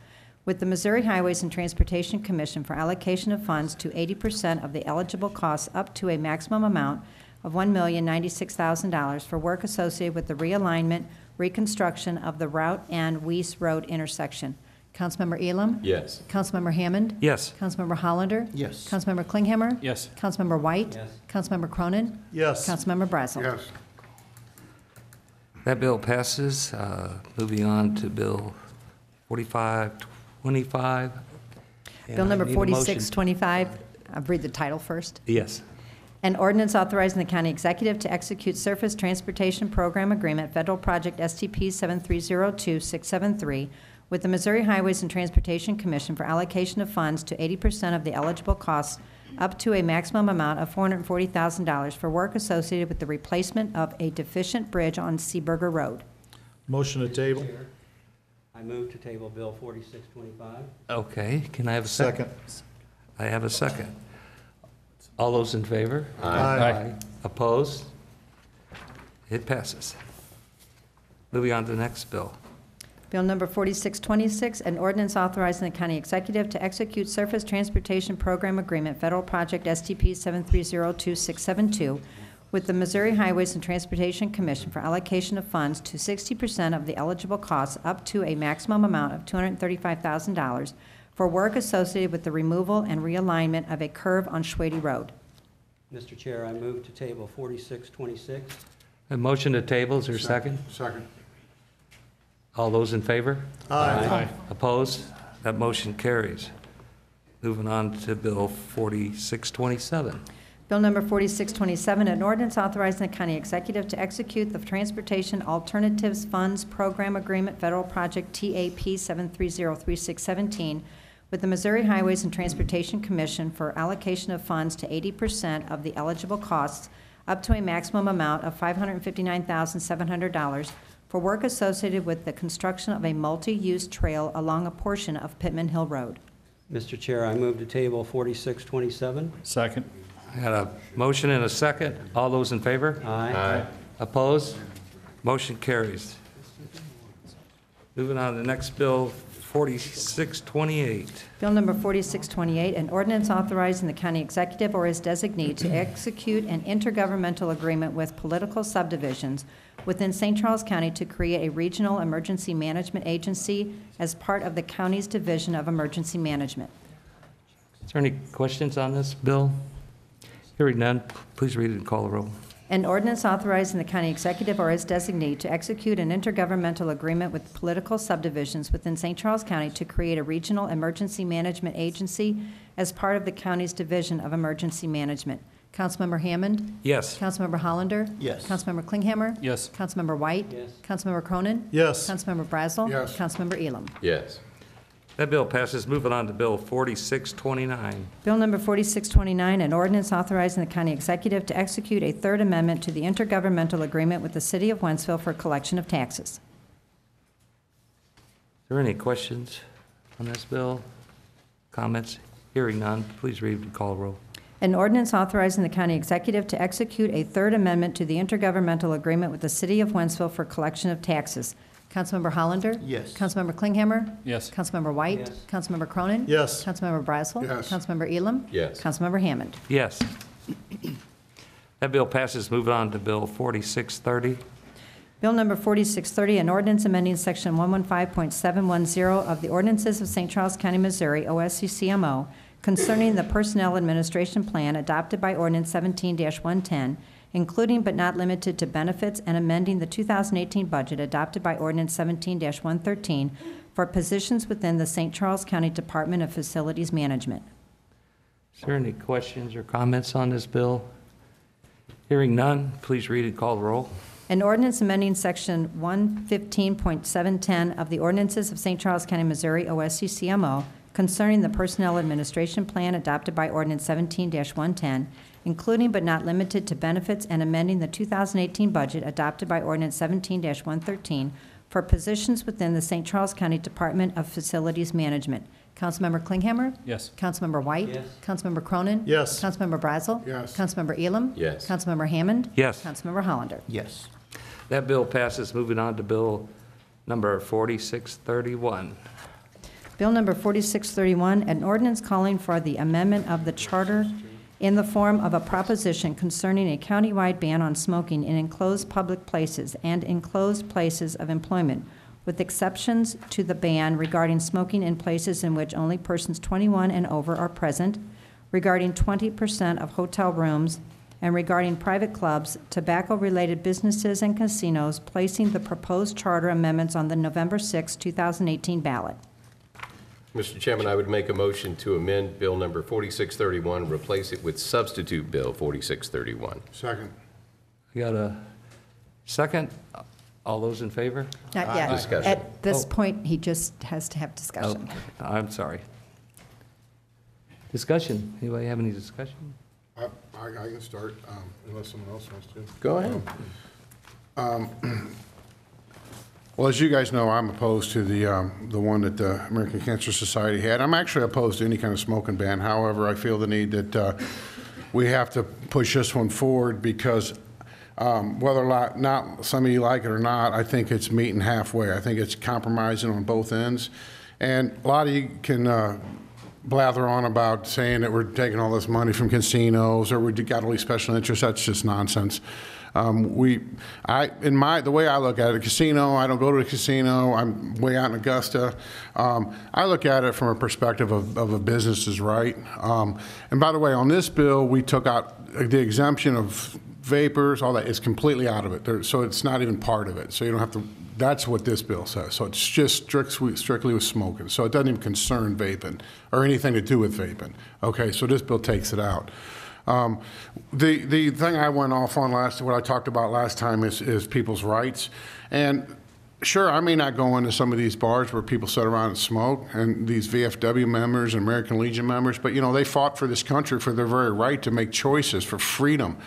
with the Missouri Highways and Transportation Commission for allocation of funds to 80% of the eligible costs up to a maximum amount of $1,096,000 for work associated with the realignment, reconstruction of the Route N Weiss Road intersection. Councilmember Elam? Yes. Councilmember Hammond? Yes. Councilmember Hollander? Yes. Councilmember Klinghammer? Yes. Councilmember White? Yes. Councilmember Cronin? Yes. Councilmember Brazel? Yes. That bill passes. Moving on to Bill 4525. And Bill I number need a motion. 4625. I'll read the title first. Yes. An ordinance authorizing the county executive to execute Surface Transportation Program Agreement, Federal Project STP 7302-673, with the Missouri Highways and Transportation Commission for allocation of funds to 80% of the eligible costs up to a maximum amount of $440,000 for work associated with the replacement of a deficient bridge on Seaburger Road. Motion to table. I move to table Bill 4625. Okay, can I have a second? I have a second. All those in favor? Aye. Opposed? It passes. Moving on to the next bill. Bill number 4626, an ordinance authorizing the county executive to execute Surface Transportation Program Agreement, Federal Project STP 7302672, with the Missouri Highways and Transportation Commission for allocation of funds to 60% of the eligible costs up to a maximum amount of $235,000 for work associated with the removal and realignment of a curve on Schwady Road. Mr. Chair, I move to table 4626. A motion to table, is there a second? Second. All those in favor? Aye. Opposed? That motion carries. Moving on to Bill 4627. Bill number 4627, an ordinance authorizing the county executive to execute the Transportation Alternatives Funds Program Agreement, Federal Project TAP 7303617, with the Missouri Highways and Transportation Commission for allocation of funds to 80% of the eligible costs up to a maximum amount of $559,700 for work associated with the construction of a multi-use trail along a portion of Pittman Hill Road. Mr. Chair, I move to table 4627. Second. I got a motion and a second. All those in favor? Aye. Opposed? Motion carries. Moving on to the next bill, 4628. Bill number 4628, an ordinance authorizing the county executive or his designee to execute an intergovernmental agreement with political subdivisions within St. Charles County to create a regional emergency management agency as part of the county's Division of Emergency Management. Is there any questions on this bill? Hearing none, please read it and call the roll. An ordinance authorizing the county executive or his designee to execute an intergovernmental agreement with political subdivisions within St. Charles County to create a regional emergency management agency as part of the county's Division of Emergency Management. Councilmember Hammond? Yes. Councilmember Hollander? Yes. Councilmember Klinghammer? Yes. Councilmember White? Yes. Councilmember Cronin? Yes. Councilmember Brazel? Yes. Councilmember Elam? Yes. That bill passes. Moving on to Bill 4629. Bill number 4629, an ordinance authorizing the county executive to execute a third amendment to the intergovernmental agreement with the city of Wentzville for collection of taxes. Is there any questions on this bill? Comments? Hearing none, please read and call the roll. An ordinance authorizing the county executive to execute a third amendment to the intergovernmental agreement with the city of Wentzville for collection of taxes. Councilmember Hollander? Yes. Councilmember Klinghammer? Yes. Councilmember White? Yes. Councilmember Cronin? Yes. Councilmember Brazel? Yes. Councilmember Elam? Yes. Councilmember Hammond? Yes. That bill passes. Moving on to Bill 4630. Bill number 4630, an ordinance amending section 115.710 of the ordinances of St. Charles County, Missouri, OSCCMO, concerning the Personnel Administration Plan adopted by Ordinance 17-110, including but not limited to benefits, and amending the 2018 budget adopted by Ordinance 17-113 for positions within the St. Charles County Department of Facilities Management. Is there any questions or comments on this bill? Hearing none, please read and call the roll. An ordinance amending section 115.710 of the ordinances of St. Charles County, Missouri, OSCCMO, concerning the Personnel Administration Plan adopted by Ordinance 17-110, including but not limited to benefits, and amending the 2018 budget adopted by Ordinance 17-113 for positions within the St. Charles County Department of Facilities Management. Councilmember Klinghammer? Yes. Councilmember White? Yes. Councilmember Cronin? Yes. Councilmember Brazel? Yes. Councilmember Elam? Yes. Councilmember Hammond? Yes. Councilmember Hollander? Yes. That bill passes. Moving on to Bill number 4631. Bill number 4631, an ordinance calling for the amendment of the charter in the form of a proposition concerning a countywide ban on smoking in enclosed public places and enclosed places of employment, with exceptions to the ban regarding smoking in places in which only persons 21 and over are present, regarding 20% of hotel rooms, and regarding private clubs, tobacco-related businesses, and casinos, placing the proposed charter amendments on the November 6, 2018 ballot. Mr. Chairman, I would make a motion to amend Bill number 4631, replace it with substitute Bill 4631. Second. You got a second? All those in favor? Not yet. Discussion. At this point, he just has to have discussion. Oh, I'm sorry. Discussion. Anybody have any discussion? I can start, unless someone else wants to. Go ahead. Well, as you guys know, I'm opposed to the one that the American Cancer Society had. I'm actually opposed to any kind of smoking ban. However, I feel the need that we have to push this one forward because whether or not some of you like it or not, I think it's meeting halfway. I think it's compromising on both ends. And a lot of you can blather on about saying that we're taking all this money from casinos or we got all these special interests. That's just nonsense. The way I look at it, a casino, I don't go to a casino. I'm way out in Augusta. I look at it from a perspective of a business's right. And by the way, on this bill, we took out the exemption of vapors, all that is completely out of it. So it's not even part of it. So you don't have to, that's what this bill says. So it's just strictly with smoking. So it doesn't even concern vaping or anything to do with vaping. Okay, so this bill takes it out. The thing I went off on what I talked about last time is people's rights. And sure, I may not go into some of these bars where people sit around and smoke, and these VFW members and American Legion members, but they fought for this country for their very right to make choices, for freedom.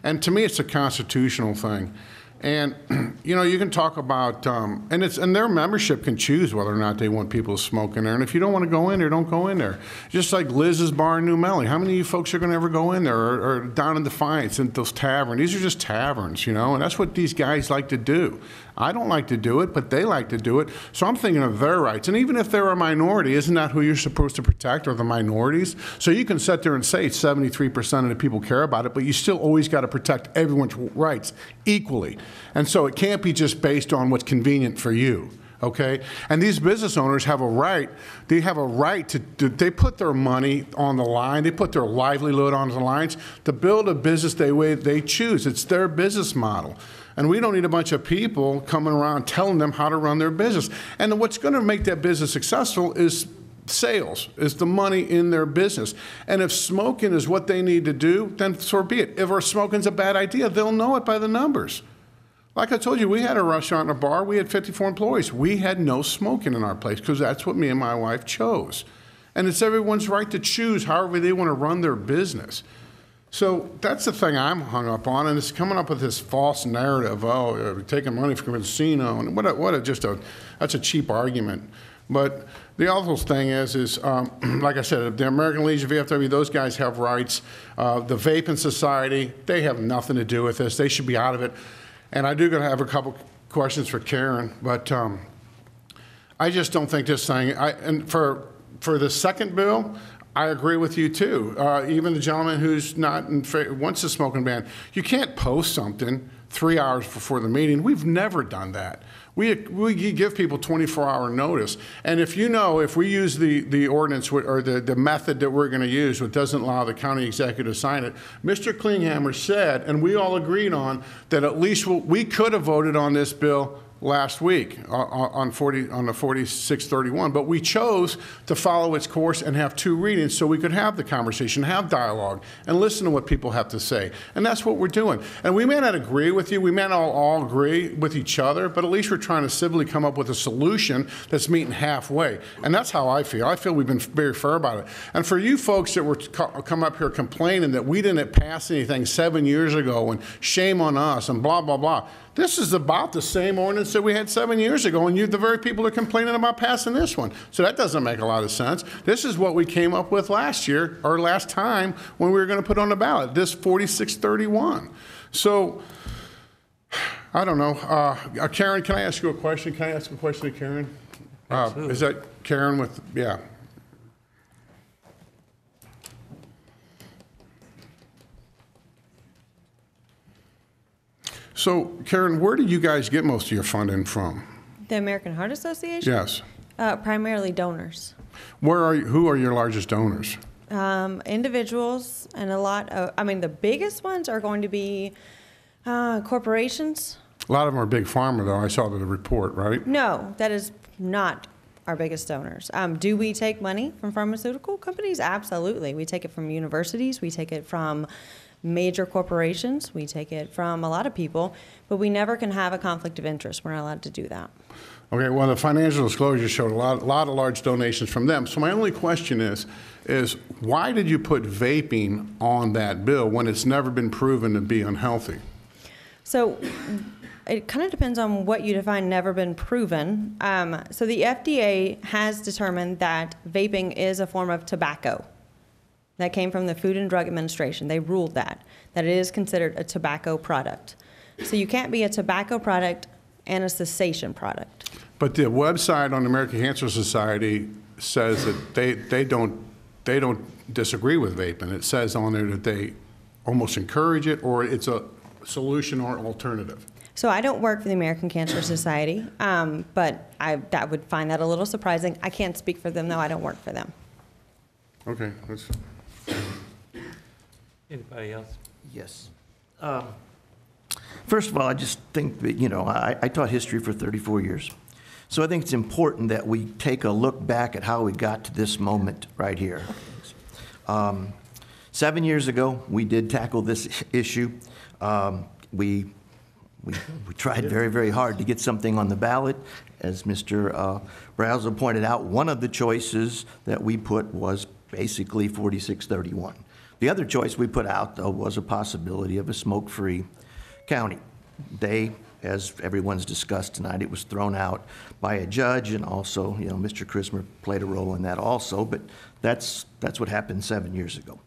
And to me, it's a constitutional thing. And, you can talk about, and their membership can choose whether or not they want people to smoke in there. And if you don't want to go in there, don't go in there. Just like Liz's Bar in New Melly. How many of you folks are going to ever go in there or down in Defiance in those taverns? These are just taverns, and that's what these guys like to do. I don't like to do it, but they like to do it. So I'm thinking of their rights. And even if they're a minority, isn't that who you're supposed to protect, are the minorities? So you can sit there and say 73% of the people care about it, but you still always got to protect everyone's rights equally. And so it can't be just based on what's convenient for you. Okay, and these business owners have a right. They have a right to they put their money on the line. They put their livelihood on the lines to build a business the way they choose. It's their business model. And we don't need a bunch of people coming around telling them how to run their business. And what's going to make that business successful is sales, is the money in their business. And if smoking is what they need to do, then so be it. If our smoking's a bad idea, they'll know it by the numbers. Like I told you, we had a restaurant and a bar. We had 54 employees. We had no smoking in our place because that's what me and my wife chose. And it's everyone's right to choose however they want to run their business. So that's the thing I'm hung up on, and it's coming up with this false narrative, we're taking money from a casino, and that's a cheap argument. But the awful thing is like I said, the American Legion, VFW, those guys have rights. The Vaping Society, they have nothing to do with this. They should be out of it. And I do have a couple questions for Karen, but I just don't think this thing, and for the second bill, I agree with you too. Even the gentleman who's not wants a smoking ban, you can't post something 3 hours before the meeting. We've never done that. We give people 24-hour notice. And if we use the ordinance or the method that we're going to use, which doesn't allow the county executive to sign it, Mr. Klinghammer said, and we all agreed on, that at least we could have voted on this bill last week on the 4631, but we chose to follow its course and have two readings so we could have the conversation, have dialogue, and listen to what people have to say. And that's what we're doing. And we may not agree with you, we may not all agree with each other, but at least we're trying to civilly come up with a solution that's meeting halfway. And that's how I feel. I feel we've been very fair about it. And for you folks that were come up here complaining that we didn't pass anything 7 years ago and shame on us and blah, blah, blah, this is about the same ordinance that we had 7 years ago, and you're the very people that are complaining about passing this one. So that doesn't make a lot of sense. This is what we came up with last year, or last time, when we were going to put on the ballot, this 4631. So, I don't know. Karen, can I ask you a question? Can I ask a question to Karen? Is that Karen with, yeah. So, Karen, where do you guys get most of your funding from? The American Heart Association? Yes. Primarily donors. Who are your largest donors? Individuals and a lot of, the biggest ones are going to be corporations. A lot of them are big pharma, though. I saw the report, right? No, that is not our biggest donors. Do we take money from pharmaceutical companies? Absolutely. We take it from universities. We take it from major corporations. We take it from a lot of people, but we never can have a conflict of interest. We're not allowed to do that. Okay, well, the financial disclosure showed a lot of large donations from them. So my only question is why did you put vaping on that bill when it's never been proven to be unhealthy? So it kind of depends on what you define never been proven. So the FDA has determined that vaping is a form of tobacco. That came from the Food and Drug Administration. They ruled that it is considered a tobacco product. So you can't be a tobacco product and a cessation product. But the website on the American Cancer Society says that they don't disagree with vaping. It says on there that they almost encourage it, or it's a solution or alternative. So I don't work for the American Cancer Society, but I would find that a little surprising. I can't speak for them, though. I don't work for them. Okay. That's... Anybody else? Yes. First of all, I just think that, I taught history for 34 years. So I think it's important that we take a look back at how we got to this moment right here. 7 years ago, we did tackle this issue. We tried very, very hard to get something on the ballot. As Mr. Brazel pointed out, one of the choices that we put was basically 4631. The other choice we put out, though, was a possibility of a smoke-free county. As everyone's discussed tonight, it was thrown out by a judge, and also, Mr. Christmas played a role in that also, but that's what happened 7 years ago.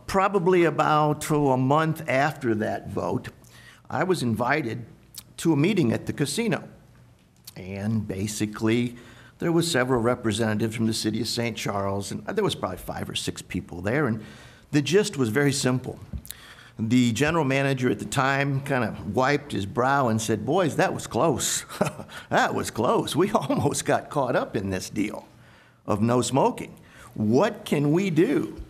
Probably about a month after that vote, I was invited to a meeting at the casino, and basically there was several representatives from the city of St. Charles, and there was probably 5 or 6 people there, and the gist was very simple. The general manager at the time kind of wiped his brow and said, "Boys, that was close. That was close. We almost got caught up in this deal of no smoking. What can we do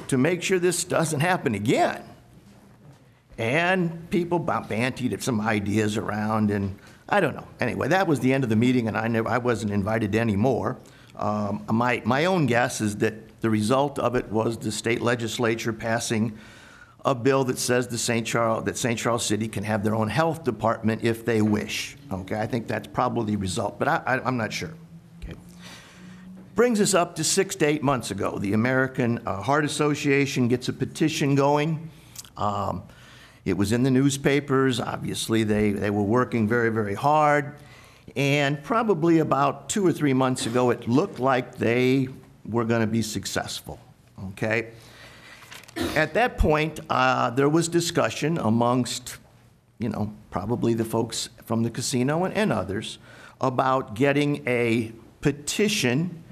to make sure this doesn't happen again?" And people bantied some ideas around, and I don't know. Anyway, that was the end of the meeting, and I wasn't invited anymore. My own guess is that the result of it was the state legislature passing a bill that says that St. Charles City can have their own health department if they wish. Okay, I think that's probably the result, but I'm not sure. Okay. Brings us up to 6 to 8 months ago. The American Heart Association gets a petition going. It was in the newspapers. Obviously, they were working very, very hard. And probably about 2 or 3 months ago, it looked like they were going to be successful. Okay. At that point, there was discussion amongst, probably the folks from the casino and others about getting a petition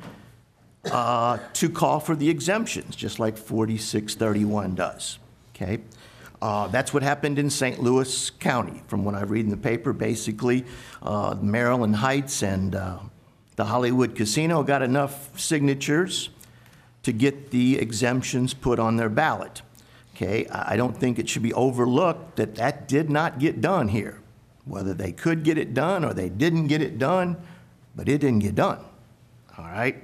to call for the exemptions, just like 4631 does. Okay. That's what happened in St. Louis County. From what I read in the paper, basically, Maryland Heights and the Hollywood Casino got enough signatures to get the exemptions put on their ballot. Okay, I don't think it should be overlooked that that did not get done here. Whether they could get it done or they didn't get it done, but it didn't get done. All right?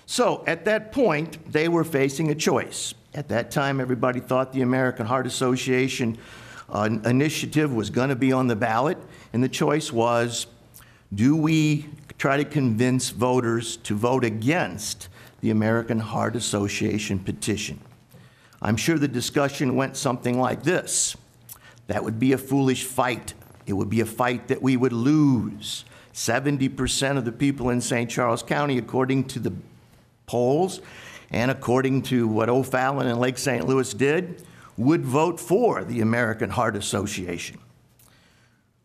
So at that point, they were facing a choice. At that time, everybody thought the American Heart Association initiative was going to be on the ballot, and the choice was, do we try to convince voters to vote against the American Heart Association petition? I'm sure the discussion went something like this. That would be a foolish fight. It would be a fight that we would lose. 70% of the people in St. Charles County, according to the polls, and according to what O'Fallon and Lake St. Louis did, would vote for the American Heart Association,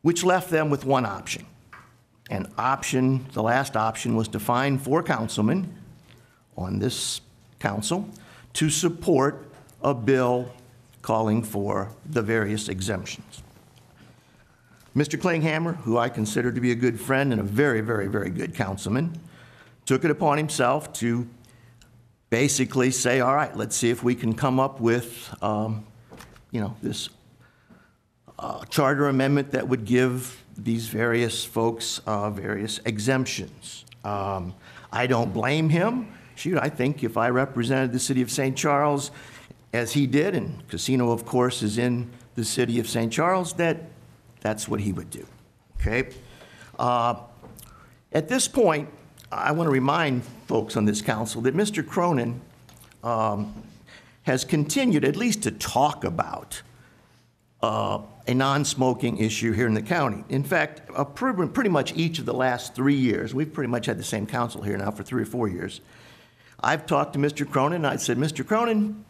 which left them with one option. The last option was to find 4 councilmen on this council to support a bill calling for the various exemptions. Mr. Klinghammer, who I consider to be a good friend and a very, very, very good councilman, took it upon himself to basically say, all right, let's see if we can come up with, this charter amendment that would give these various folks various exemptions. I don't blame him. Shoot, I think if I represented the city of St. Charles as he did, and casino, of course, is in the city of St. Charles, that's what he would do, okay? At this point, I want to remind folks on this council that Mr. Cronin has continued at least to talk about a non-smoking issue here in the county. In fact, pretty much each of the last 3 years, we've pretty much had the same council here now for 3 or 4 years, I've talked to Mr. Cronin, and I said, Mr. Cronin,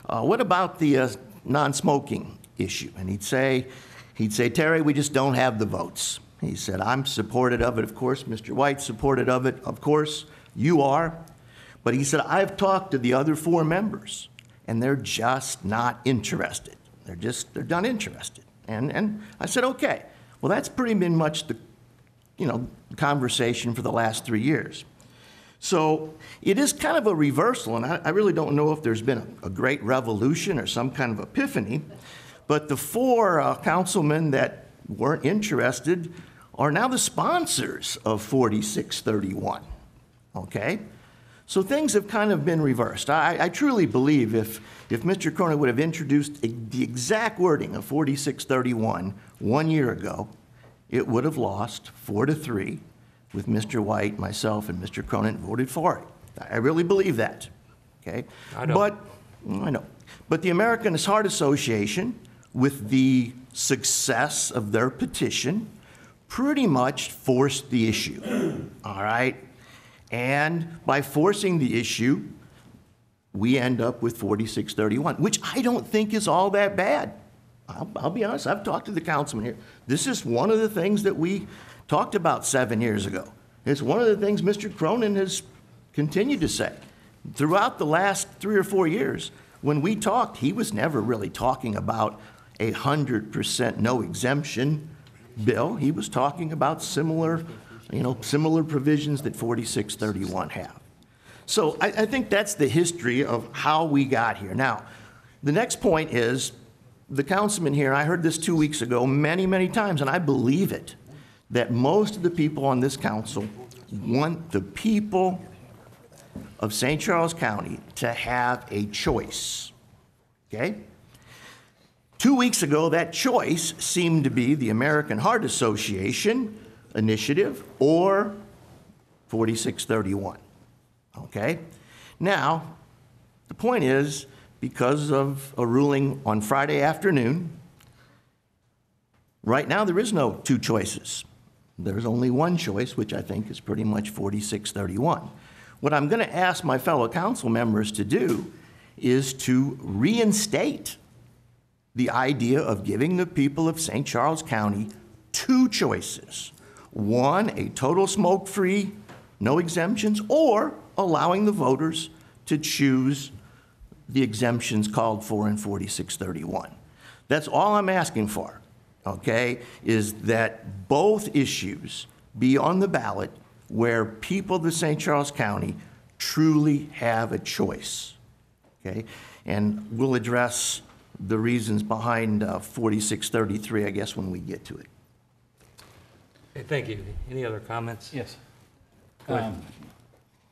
what about the non-smoking issue? And he'd say, Terry, we just don't have the votes. He said, I'm supportive of it, of course. Mr. White's supportive of it, of course. You are. But he said, I've talked to the other 4 members, and they're just not interested. They're not interested. And I said, okay. Well, that's pretty been much the, conversation for the last 3 years. So it is kind of a reversal, and I really don't know if there's been a great revolution or some kind of epiphany, but the 4 councilmen that weren't interested are now the sponsors of 4631, okay? So things have kind of been reversed. I truly believe if Mr. Cronin would have introduced the exact wording of 4631 1 year ago, it would have lost 4-3 with Mr. White, myself, and Mr. Cronin voted for it. I really believe that, okay? I know. But the American Heart Association, with the success of their petition, pretty much forced the issue, all right? And by forcing the issue, we end up with 4631, which I don't think is all that bad. I'll be honest, I've talked to the councilman here. This is one of the things that we talked about 7 years ago. It's one of the things Mr. Cronin has continued to say. Throughout the last 3 or 4 years, when we talked, he was never really talking about 100% no exemption bill. He was talking about similar provisions that 4631 have. So I think that's the history of how we got here. Now, the next point is the councilman here, I heard this 2 weeks ago many, many times, and I believe it, that most of the people on this council want the people of St. Charles County to have a choice, okay? 2 weeks ago, that choice seemed to be the American Heart Association initiative or 4631, okay? Now, the point is, because of a ruling on Friday afternoon, right now there is no 2 choices. There's only one choice, which I think is pretty much 4631. What I'm going to ask my fellow council members to do is to reinstate the idea of giving the people of St. Charles County 2 choices. One, a total smoke-free, no exemptions, or allowing the voters to choose the exemptions called for in 4631. That's all I'm asking for, okay, is that both issues be on the ballot where people of St. Charles County truly have a choice, okay? And we'll address the reasons behind 4633, I guess, when we get to it. Okay, thank you. Any other comments? Yes. Go ahead.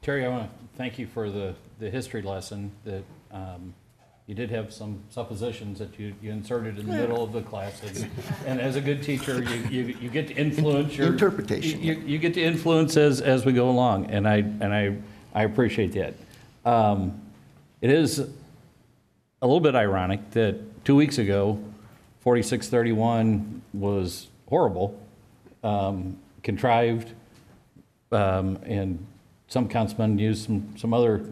Terry, I want to thank you for the history lesson that you did have some suppositions that you inserted in the middle of the class. And as a good teacher, you get to influence your interpretation. You get to influence as we go along, and I appreciate that. It is a little bit ironic that 2 weeks ago, 4631 was horrible, contrived, and some councilmen used some other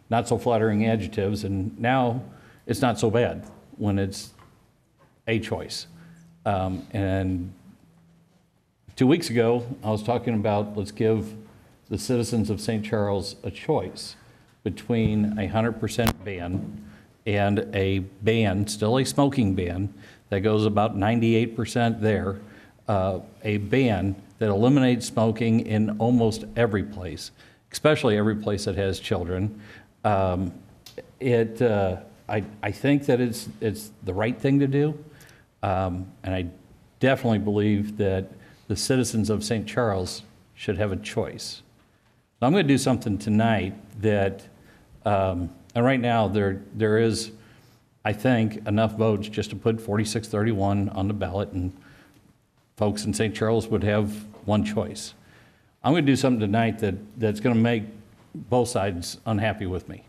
not so flattering adjectives, and now it's not so bad when it's a choice. And 2 weeks ago, I was talking about let's give the citizens of St. Charles a choice between a 100% ban and a ban, still a smoking ban, that goes about 98% there, a ban that eliminates smoking in almost every place, especially every place that has children. I think that it's the right thing to do, and I definitely believe that the citizens of St. Charles should have a choice. So I'm going to do something tonight that, and right now there is I think, enough votes just to put 4631 on the ballot, and folks in St. Charles would have one choice. I'm going to do something tonight that's going to make both sides unhappy with me.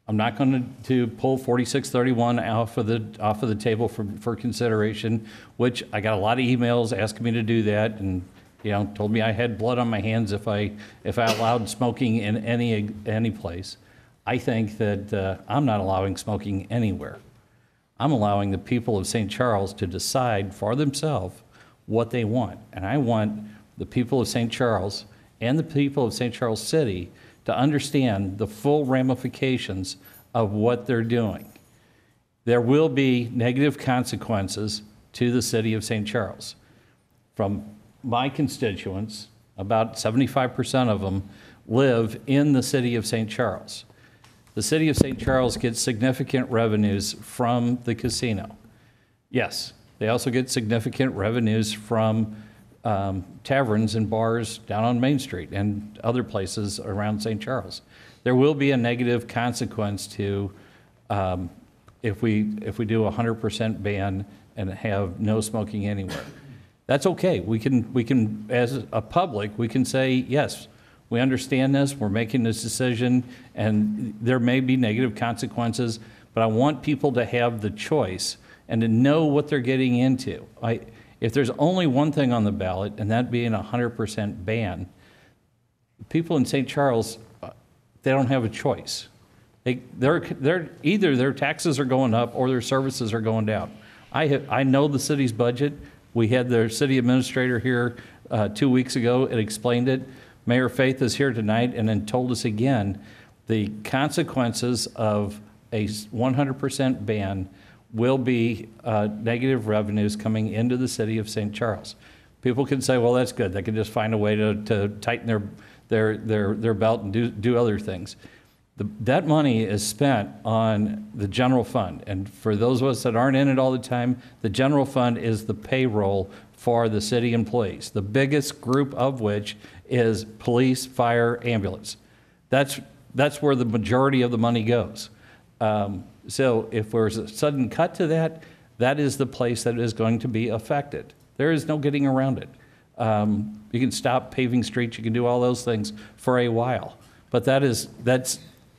I'm not going to pull 4631 off of the table for consideration, which I got a lot of emails asking me to do that, and told me I had blood on my hands if I allowed smoking in any place. I think that I'm not allowing smoking anywhere. I'm allowing the people of St. Charles to decide for themselves what they want, and I want the people of St. Charles and the people of St. Charles City to understand the full ramifications of what they're doing. There will be negative consequences to the city of St. Charles. From my constituents, about 75% of them live in the city of St. Charles. The city of St. Charles gets significant revenues from the casino. Yes, they also get significant revenues from taverns and bars down on Main Street and other places around St. Charles. There will be a negative consequence to if we do a 100% ban and have no smoking anywhere. That's okay. We can, as a public, we can say, yes, we understand this, we're making this decision, and there may be negative consequences, but I want people to have the choice and to know what they're getting into. If there's only one thing on the ballot, and that being a 100% ban, people in St. Charles, they don't have a choice. They're either their taxes are going up or their services are going down. I know the city's budget. We had their city administrator here 2 weeks ago and explained it. Mayor Faith is here tonight and then told us again the consequences of a 100% ban will be negative revenues coming into the city of St. Charles. People can say, well, that's good. They can just find a way to tighten their belt and do other things. That money is spent on the general fund. And for those of us that aren't in it all the time, the general fund is the payroll for the city employees, the biggest group of which is police, fire, ambulance. That's where the majority of the money goes. So if there's a sudden cut to that, that is the place that is going to be affected. There is no getting around it. You can stop paving streets, you can do all those things for a while, but that's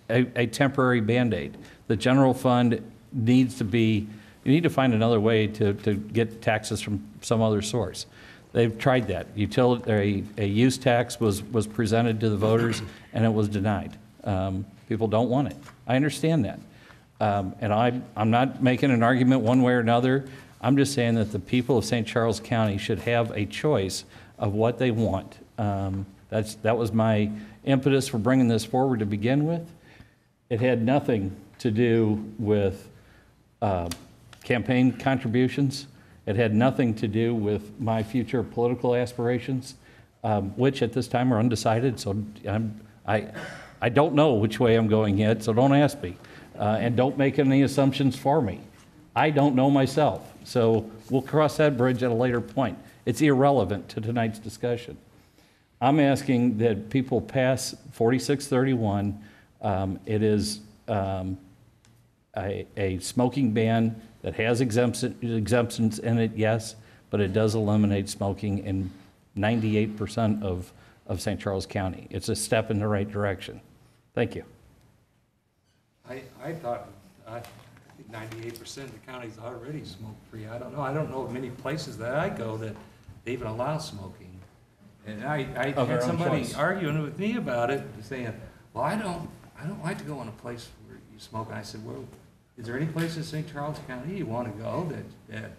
a temporary Band-Aid. The general fund needs to be, you need to find another way to get taxes from some other source. They've tried that. A use tax was presented to the voters and it was denied. People don't want it. I understand that. And I'm not making an argument one way or another. I'm just saying that the people of St. Charles County should have a choice of what they want. That was my impetus for bringing this forward to begin with. It had nothing to do with campaign contributions. It had nothing to do with my future political aspirations, which at this time are undecided. So I don't know which way I'm going yet, so don't ask me. And don't make any assumptions for me. I don't know myself. So we'll cross that bridge at a later point. It's irrelevant to tonight's discussion. I'm asking that people pass 4631. It is a smoking ban that has exemptions in it, yes, but it does eliminate smoking in 98% of St. Charles County. It's a step in the right direction. Thank you. I thought 98% of the county's already smoke-free. I don't know of many places that I go that they even allow smoking. And I had somebody arguing with me about it, saying, well, I don't like to go in a place where you smoke. And I said, well, is there any place in St. Charles County you want to go that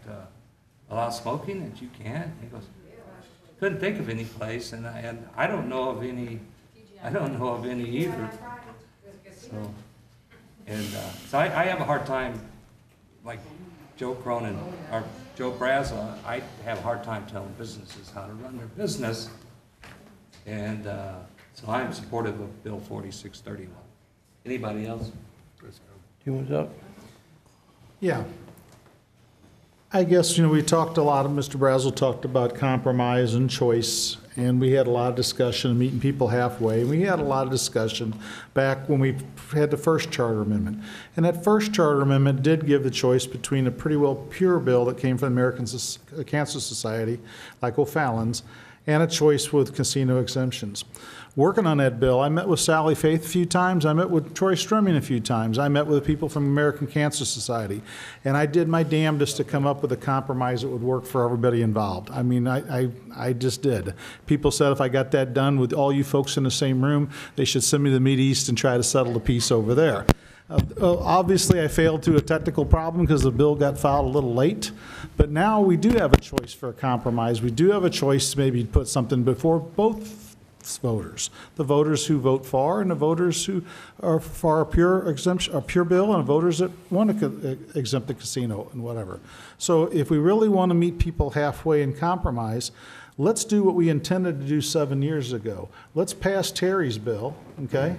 allows smoking that you can't? And he goes, couldn't think of any place, and I don't know of any. I don't know of any either. So I have a hard time, like Joe Cronin or Joe Braza, I have a hard time telling businesses how to run their business. And so I'm supportive of Bill 4631. Anybody else? Do you want to talk? Yeah. I guess, we talked a lot, Mr. Brazel talked about compromise and choice, and we had a lot of discussion, meeting people halfway. We had a lot of discussion back when we had the first charter amendment. And that first charter amendment did give the choice between a pretty well pure bill that came from the American Cancer Society, like O'Fallon's, and a choice with casino exemptions. Working on that bill, I met with Sally Faith a few times. I met with Troy Strumming a few times. I met with people from American Cancer Society. And I did my damnedest to come up with a compromise that would work for everybody involved. I mean, I just did. People said if I got that done with all you folks in the same room, they should send me to the Mideast and try to settle the peace over there. Obviously, I failed through a technical problem because the bill got filed a little late. But now we do have a choice for a compromise. We do have a choice to maybe put something before both voters, the voters who vote for and the voters who are for a pure exemption, a pure bill, and the voters that want to exempt the casino and whatever. So if we really want to meet people halfway and compromise, let's do what we intended to do 7 years ago. Let's pass Terry's bill, okay?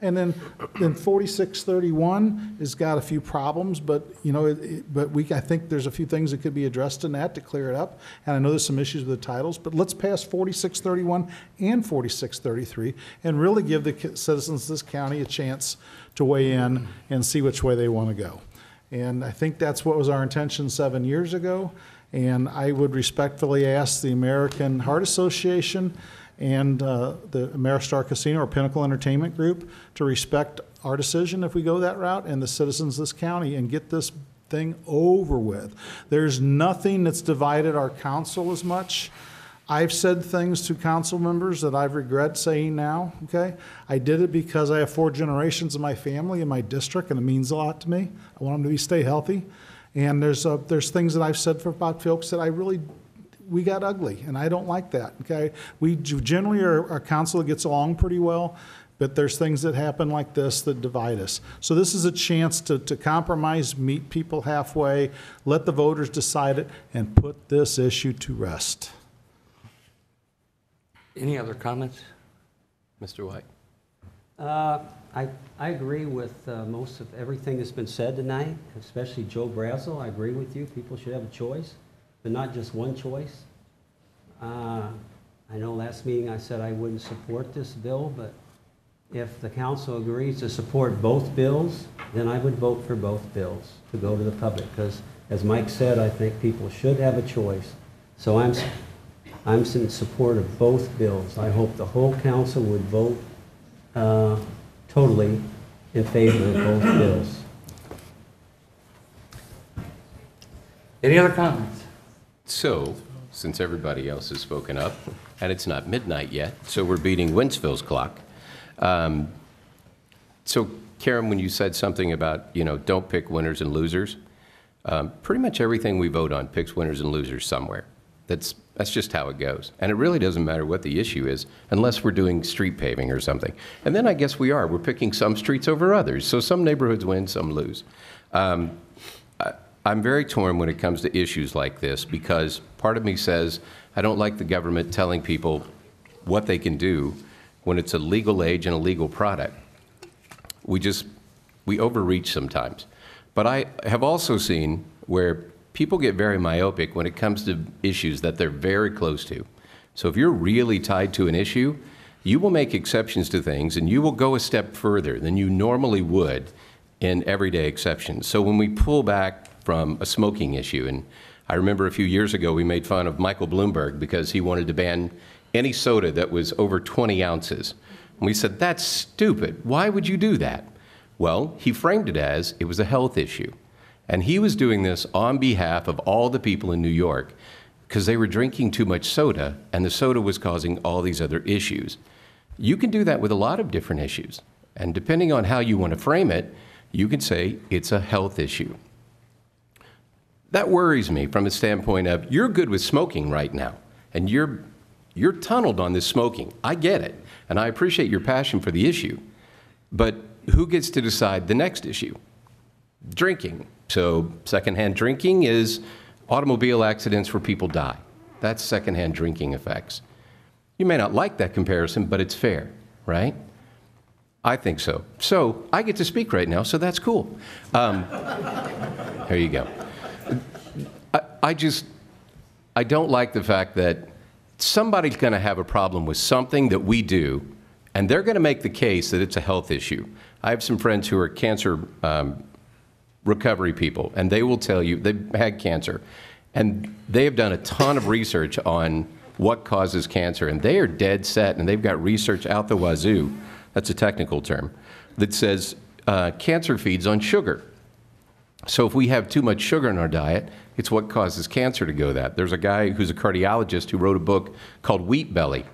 And then 4631 has got a few problems, but I think there's a few things that could be addressed in that to clear it up. And I know there's some issues with the titles, but let's pass 4631 and 4633 and really give the citizens of this county a chance to weigh in and see which way they want to go. And I think that's what was our intention 7 years ago. And I would respectfully ask the American Heart Association and the Ameristar Casino or Pinnacle Entertainment Group to respect our decision if we go that route, and the citizens of this county, and get this thing over with. There's nothing that's divided our council as much. I've said things to council members that I regret saying now, okay? I did it because I have 4 generations of my family in my district, and it means a lot to me. I want them to stay healthy. And there's things that I've said about folks that we got ugly, and I don't like that, okay? We generally are a council that gets along pretty well, but there's things that happen like this that divide us. So this is a chance to compromise, meet people halfway, let the voters decide it, and put this issue to rest. Any other comments? Mr. White. I agree with most of everything that's been said tonight, especially Joe Brazel. I agree with you. People should have a choice, but not just one choice. I know last meeting I said I wouldn't support this bill, but if the council agrees to support both bills, then I would vote for both bills to go to the public, because as Mike said, I think people should have a choice. So I'm in support of both bills. I hope the whole council would vote totally in favor of both bills. Any other comments? So, since everybody else has spoken up, and it's not midnight yet, so we're beating Wentzville's clock. So, Karen, when you said something about, don't pick winners and losers, pretty much everything we vote on picks winners and losers somewhere. That's just how it goes. And it really doesn't matter what the issue is, unless we're doing street paving or something. And then I guess we are. We're picking some streets over others. So some neighborhoods win, some lose. I'm very torn when it comes to issues like this, because part of me says I don't like the government telling people what they can do when it's a legal age and a legal product. We overreach sometimes. But I have also seen where people get very myopic when it comes to issues that they're very close to. So if you're really tied to an issue, you will make exceptions to things, and you will go a step further than you normally would in everyday exceptions. So when we pull back from a smoking issue, and I remember a few years ago we made fun of Michael Bloomberg because he wanted to ban any soda that was over 20 ounces. And we said, that's stupid. Why would you do that? Well, he framed it as it was a health issue. And he was doing this on behalf of all the people in New York because they were drinking too much soda, and the soda was causing all these other issues. You can do that with a lot of different issues. And depending on how you want to frame it, you can say it's a health issue. That worries me from a standpoint of you're good with smoking right now, and you're tunneled on this smoking. I get it, and I appreciate your passion for the issue. But who gets to decide the next issue? Drinking. So secondhand drinking is automobile accidents where people die. That's secondhand drinking effects. You may not like that comparison, but it's fair, right? I think so. So I get to speak right now, so that's cool. There you go. I don't like the fact that somebody's going to have a problem with something that we do, and they're going to make the case that it's a health issue. I have some friends who are cancer recovery people, and they will tell you they've had cancer, and they have done a ton of research on what causes cancer, and they are dead set, and they've got research out the wazoo, that's a technical term, that says cancer feeds on sugar. So if we have too much sugar in our diet, it's what causes cancer to go that. There's a guy who's a cardiologist who wrote a book called Wheat Belly,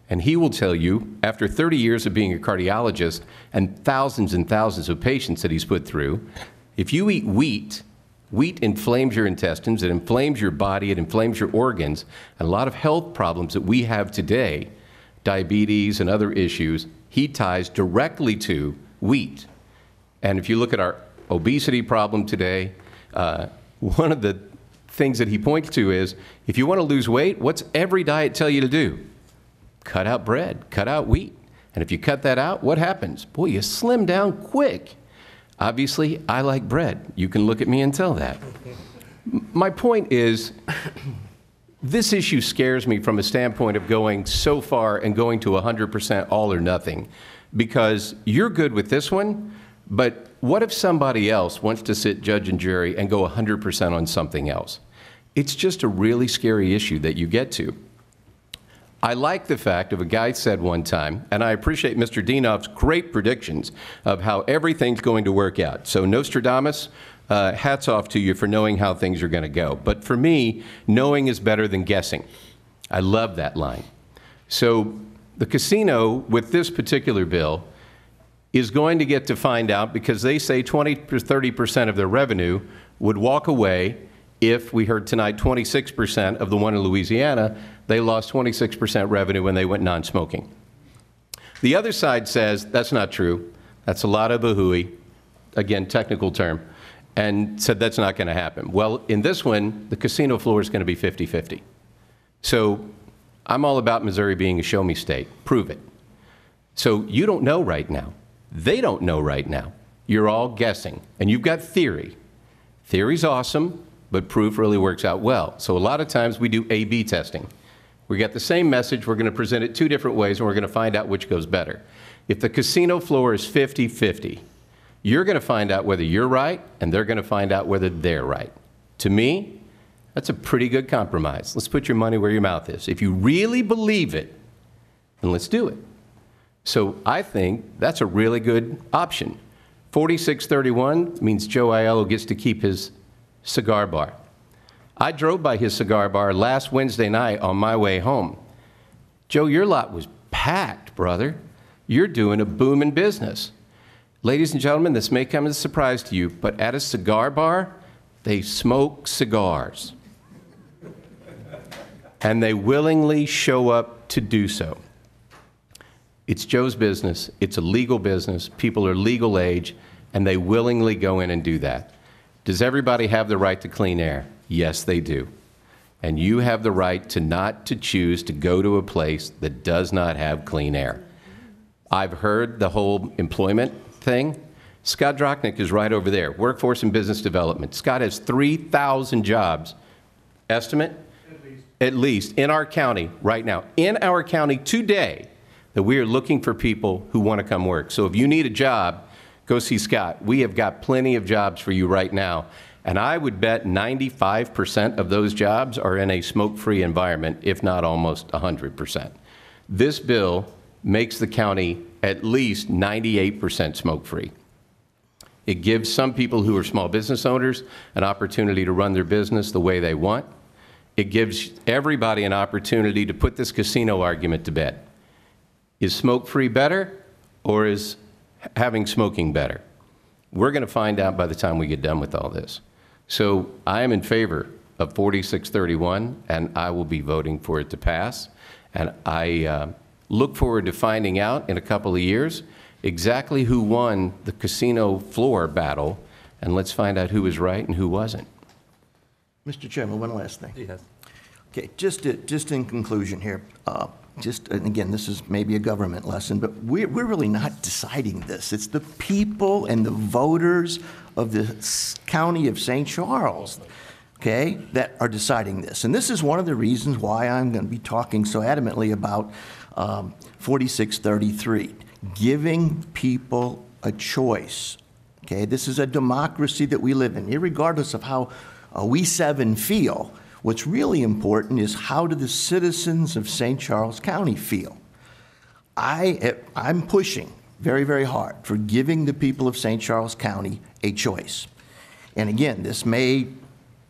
and he will tell you, after 30 years of being a cardiologist and thousands of patients that he's put through, if you eat wheat, wheat inflames your intestines, it inflames your body, it inflames your organs, and a lot of health problems that we have today, diabetes and other issues, he ties directly to wheat. And if you look at our obesity problem today, one of the things that he points to is, if you want to lose weight, what's every diet tell you to do? Cut out bread, cut out wheat. And if you cut that out, what happens? Boy, you slim down quick. Obviously, I like bread. You can look at me and tell that. My point is, this issue scares me from a standpoint of going so far and going to 100% all or nothing. Because you're good with this one, but what if somebody else wants to sit judge and jury and go 100% on something else? It's just a really scary issue that you get to. I like the fact of a guy said one time, and I appreciate Mr. Dinoff's great predictions of how everything's going to work out. So Nostradamus, hats off to you for knowing how things are going to go. But for me, knowing is better than guessing. I love that line. So the casino, with this particular bill, is going to get to find out, because they say 20 to 30% of their revenue would walk away if, we heard tonight, 26% of the one in Louisiana, they lost 26% revenue when they went non-smoking. The other side says that's not true. That's a lot of boohooey, again, technical term, and said that's not going to happen. Well, in this one, the casino floor is going to be 50-50. So I'm all about Missouri being a show-me state. Prove it. So you don't know right now. They don't know right now. You're all guessing, and you've got theory. Theory's awesome, but proof really works out well. So a lot of times we do A/B testing. We got the same message, we're going to present it two different ways, and we're going to find out which goes better. If the casino floor is 50-50, you're going to find out whether you're right, and they're going to find out whether they're right. To me, that's a pretty good compromise. Let's put your money where your mouth is. If you really believe it, then let's do it. So I think that's a really good option. 4631 means Joe Aiello gets to keep his cigar bar. I drove by his cigar bar last Wednesday night on my way home. Joe, your lot was packed, brother. You're doing a booming business. Ladies and gentlemen, this may come as a surprise to you, but at a cigar bar, they smoke cigars. And they willingly show up to do so. It's Joe's business. It's a legal business. People are legal age, and they willingly go in and do that. Does everybody have the right to clean air? Yes, they do. And you have the right to not to choose to go to a place that does not have clean air. I've heard the whole employment thing. Scott Drochnik is right over there, Workforce and Business Development. Scott has 3,000 jobs, estimate? At least, in our county right now. In our county today, that we are looking for people who want to come work. So if you need a job, go see Scott. We have got plenty of jobs for you right now. And I would bet 95% of those jobs are in a smoke-free environment, if not almost 100%. This bill makes the county at least 98% smoke-free. It gives some people who are small business owners an opportunity to run their business the way they want. It gives everybody an opportunity to put this casino argument to bed. Is smoke-free better, or is having smoking better? We're going to find out by the time we get done with all this. So I am in favor of 4631, and I will be voting for it to pass. And I look forward to finding out in a couple of years exactly who won the casino floor battle, and let's find out who was right and who wasn't. Mr. Chairman, one last thing. Yes. Okay, just in conclusion here, and again, this is maybe a government lesson, but we're really not deciding this. It's the people and the voters of the county of St. Charles. okay, that are deciding this. And this is one of the reasons why I'm going to be talking so adamantly about 4633, giving people a choice. Okay, this is a democracy that we live in. Irregardless of how we seven feel, what's really important is how do the citizens of St. Charles County feel? I'm pushing very, very hard for giving the people of St. Charles County a choice. And again, this may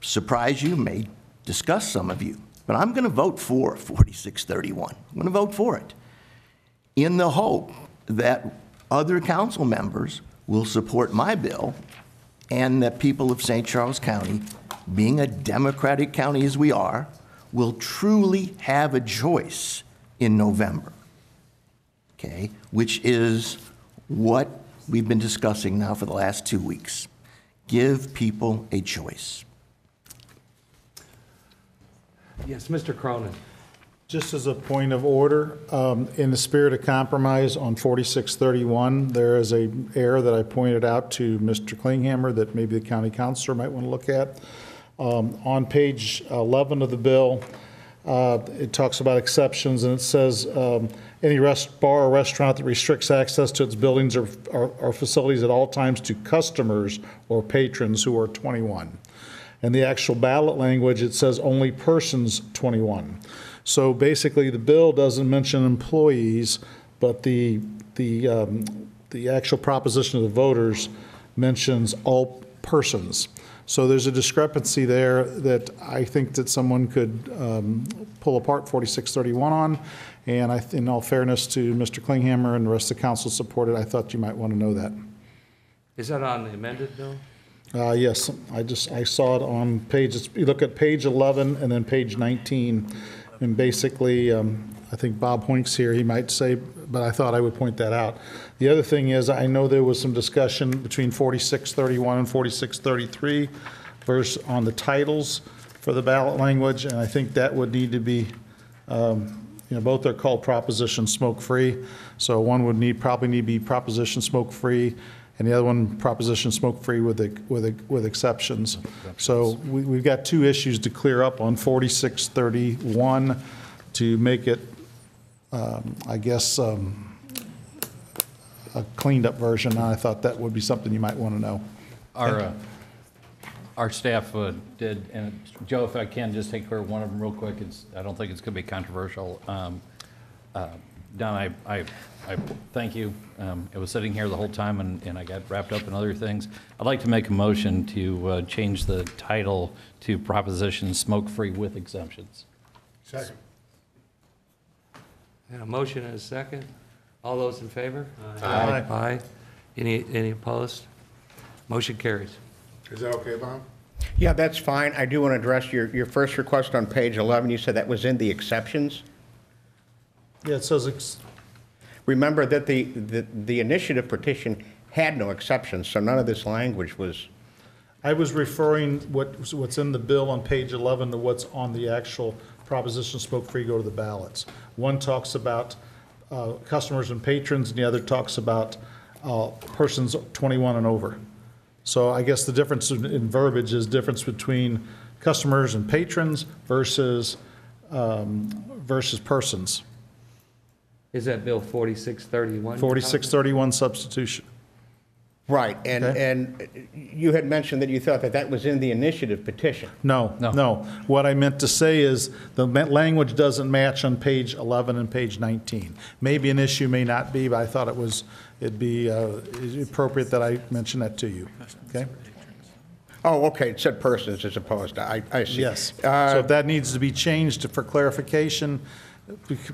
surprise you, may disgust some of you, but I'm going to vote for 4631. I'm going to vote for it in the hope that other council members will support my bill and that people of St. Charles County, being a Democratic county as we are, will truly have a choice in November, okay, which is what we've been discussing now for the last 2 weeks. Give people a choice. Yes, Mr. Cronin. Just as a point of order, in the spirit of compromise on 4631, there is an error that I pointed out to Mr. Klinghammer that maybe the county councilor might want to look at. On page 11 of the bill, it talks about exceptions, and it says any bar or restaurant that restricts access to its buildings or facilities at all times to customers or patrons who are 21. And the actual ballot language, it says only persons 21. So basically, the bill doesn't mention employees, but the actual proposition of the voters mentions all persons. So there's a discrepancy there that I think that someone could pull apart 4631 on. And in all fairness to Mr. Klinghammer and the rest of the council supported, I thought you might want to know that. Is that on the amended bill? Yes, I saw it on you look at page 11 and then page 19. And basically, I think Bob Hoink's here, he might say, but I thought I would point that out. The other thing is, I know there was some discussion between 4631 and 4633 on the titles for the ballot language, and I think that would need to be, both are called proposition smoke-free. So one would probably need to be proposition smoke-free, and the other one proposition smoke-free with exceptions. So we've got two issues to clear up on 4631 to make it, I guess, a cleaned up version. And I thought that would be something you might want to know. Our staff did, and Joe, if I can just take care of one of them real quick, I don't think it's going to be controversial. Don, I thank you. I was sitting here the whole time and I got wrapped up in other things. I'd like to make a motion to change the title to Proposition Smoke-Free with Exemptions. Second. And a motion and a second. All those in favor? Aye. Aye. Any opposed? Motion carries. Is that okay, Bob? Yeah, that's fine. I do want to address your first request on page 11. You said that was in the exceptions. Yeah, it says remember that the initiative petition had no exceptions, so none of this language was. I was referring what's in the bill on page 11 to what's on the actual proposition smoke-free go to the ballots. One talks about customers and patrons, and the other talks about persons 21 and over. So I guess the difference in verbiage is difference between customers and patrons versus persons. Is that bill 4631? 4631 substitution. Right, and Okay. and you had mentioned that you thought that was in the initiative petition. No. What I meant to say is the language doesn't match on page 11 and page 19. Maybe an issue, may not be, but I thought it'd be appropriate that I mention that to you. Okay? Oh, okay, it said persons as opposed to, I see. Yes. So if that needs to be changed for clarification,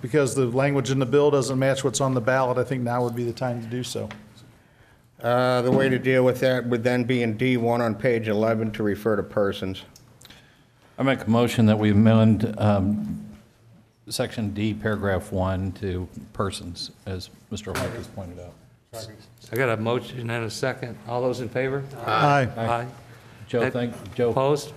because the language in the bill doesn't match what's on the ballot, I think now would be the time to do so. The way to deal with that would then be in D1 on page 11 to refer to persons. I make a motion that we amend Section D, paragraph 1 to persons, as Mr. Hoink has pointed out. I got a motion and a second. All those in favor? Aye. Aye. Joe, Opposed?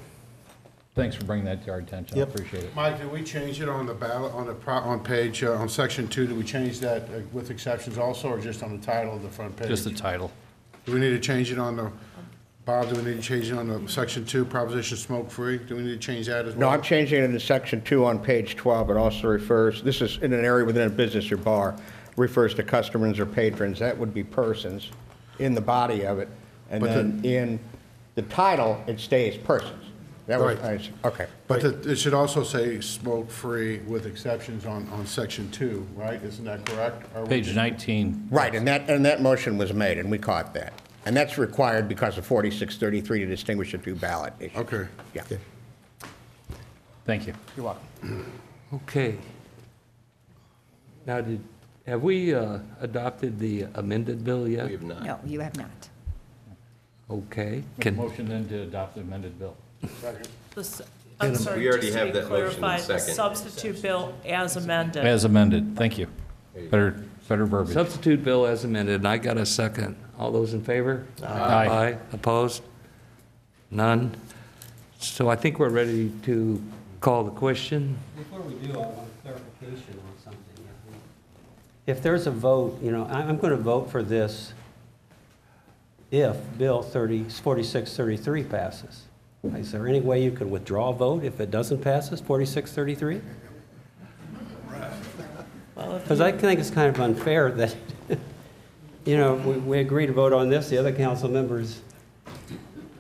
Thanks for bringing that to our attention. Yep. I appreciate it. Mike, did we change it on the ballot, on page, on section 2, did we change that with exceptions also, or just on the title of the front page? Just the title. Do we need to change it on the Bob, do we need to change it on the section 2, proposition smoke-free? Do we need to change that as well? No, I'm changing it into section 2 on page 12. It also refers, this is in an area within a business or bar, refers to customers or patrons. That would be persons in the body of it. And But then in the title, it stays persons. That was, okay. But it should also say smoke-free with exceptions on section 2, right? Isn't that correct? Page 19. Right, and that motion was made, and we caught that. And that's required because of 4633 to distinguish the two ballot issues. Okay. Yeah. Thank you. You're welcome. Okay. Now, have we adopted the amended bill yet? We have not. No, you have not. Okay. Make a motion then to adopt the amended bill. I'm sorry, We already just to have be that motion in clarified, the second. substitute bill as amended. As amended, thank you. Better verbiage. Substitute bill as amended, and I got a second. All those in favor? Aye. Aye. Opposed? None? So I think we're ready to call the question. Before we do, I want clarification on something. If there's a vote, I'm going to vote for this if Bill 4633 passes. Is there any way you can withdraw a vote if it doesn't pass, 4633? Because I think it's kind of unfair that, we agree to vote on this, the other council members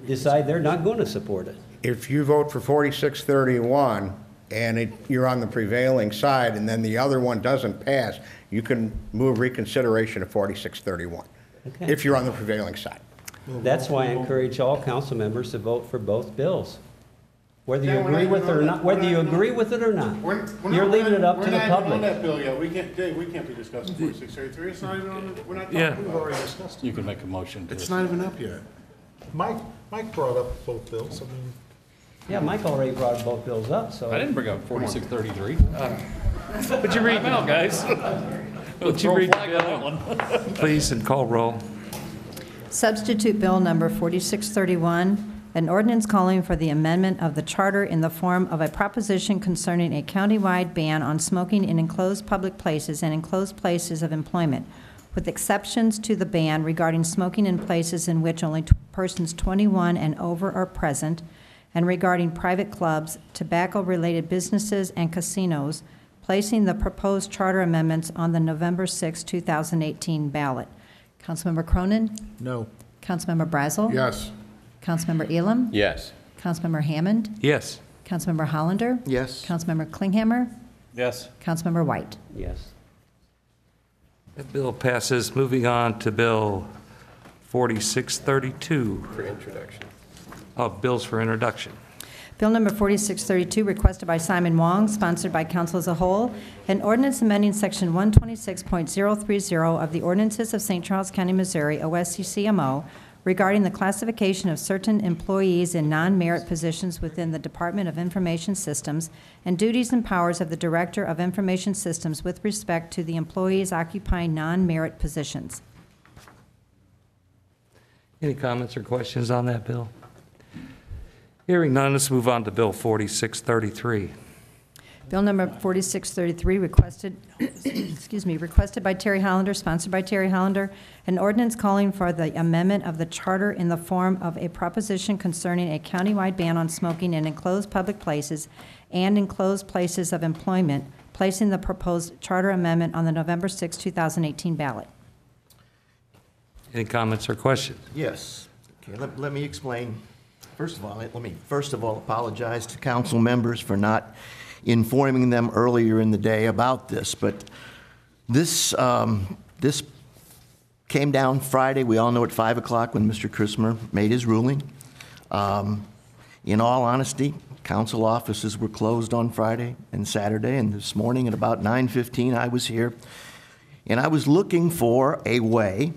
decide they're not going to support it. If you vote for 4631 and you're on the prevailing side and then the other one doesn't pass, you can move reconsideration of 4631, Okay. if you're on the prevailing side. That's why I encourage all council members to vote for both bills. Whether you Yeah, we're agree not with it or even not, on- whether we're you not- agree with it or not. We're You're not- leaving it up to the We're not even on public. that bill yet. We can't, Dave, we can't be discussing 4633. It's not even on, we're not talking. Yeah. We've already discussed it. You can make a motion to. It's not even up yet. Mike brought up both bills. I mean, Yeah, Mike already brought both bills up, so. I didn't bring up 4633. Would you read Time out, guys. Would you read the bill, please, and call roll? Substitute Bill Number 4631, an ordinance calling for the amendment of the charter in the form of a proposition concerning a countywide ban on smoking in enclosed public places and enclosed places of employment, with exceptions to the ban regarding smoking in places in which only persons 21 and over are present, and regarding private clubs, tobacco-related businesses, and casinos, placing the proposed charter amendments on the November 6, 2018 ballot. Councilmember Cronin? no. Councilmember Brazel? Yes. Councilmember Elam? Yes. Councilmember Hammond? Yes. Councilmember Hollander? Yes. Councilmember Klinghammer? Yes. Councilmember White? Yes. That bill passes. Moving on to Bill 4632. For introduction. Oh, bills for introduction. Bill number 4632, requested by Simon Wong, sponsored by council as a whole, an ordinance amending section 126.030 of the ordinances of St. Charles County, Missouri, OSCCMO, regarding the classification of certain employees in non-merit positions within the Department of Information Systems and duties and powers of the Director of Information Systems with respect to the employees occupying non-merit positions. Any comments or questions on that bill? Hearing none, let's move on to Bill 4633. Bill number 4633, requested, requested by Terry Hollander, sponsored by Terry Hollander, an ordinance calling for the amendment of the charter in the form of a proposition concerning a countywide ban on smoking in enclosed public places and enclosed places of employment, placing the proposed charter amendment on the November 6, 2018 ballot. Any comments or questions? Yes. Okay, let me explain. First of all, let me apologize to council members for not informing them earlier in the day about this. But this came down Friday. We all know at 5 o'clock when Mr. Christmer made his ruling. In all honesty, council offices were closed on Friday and Saturday, and this morning at about 9:15 I was here, and I was looking for a way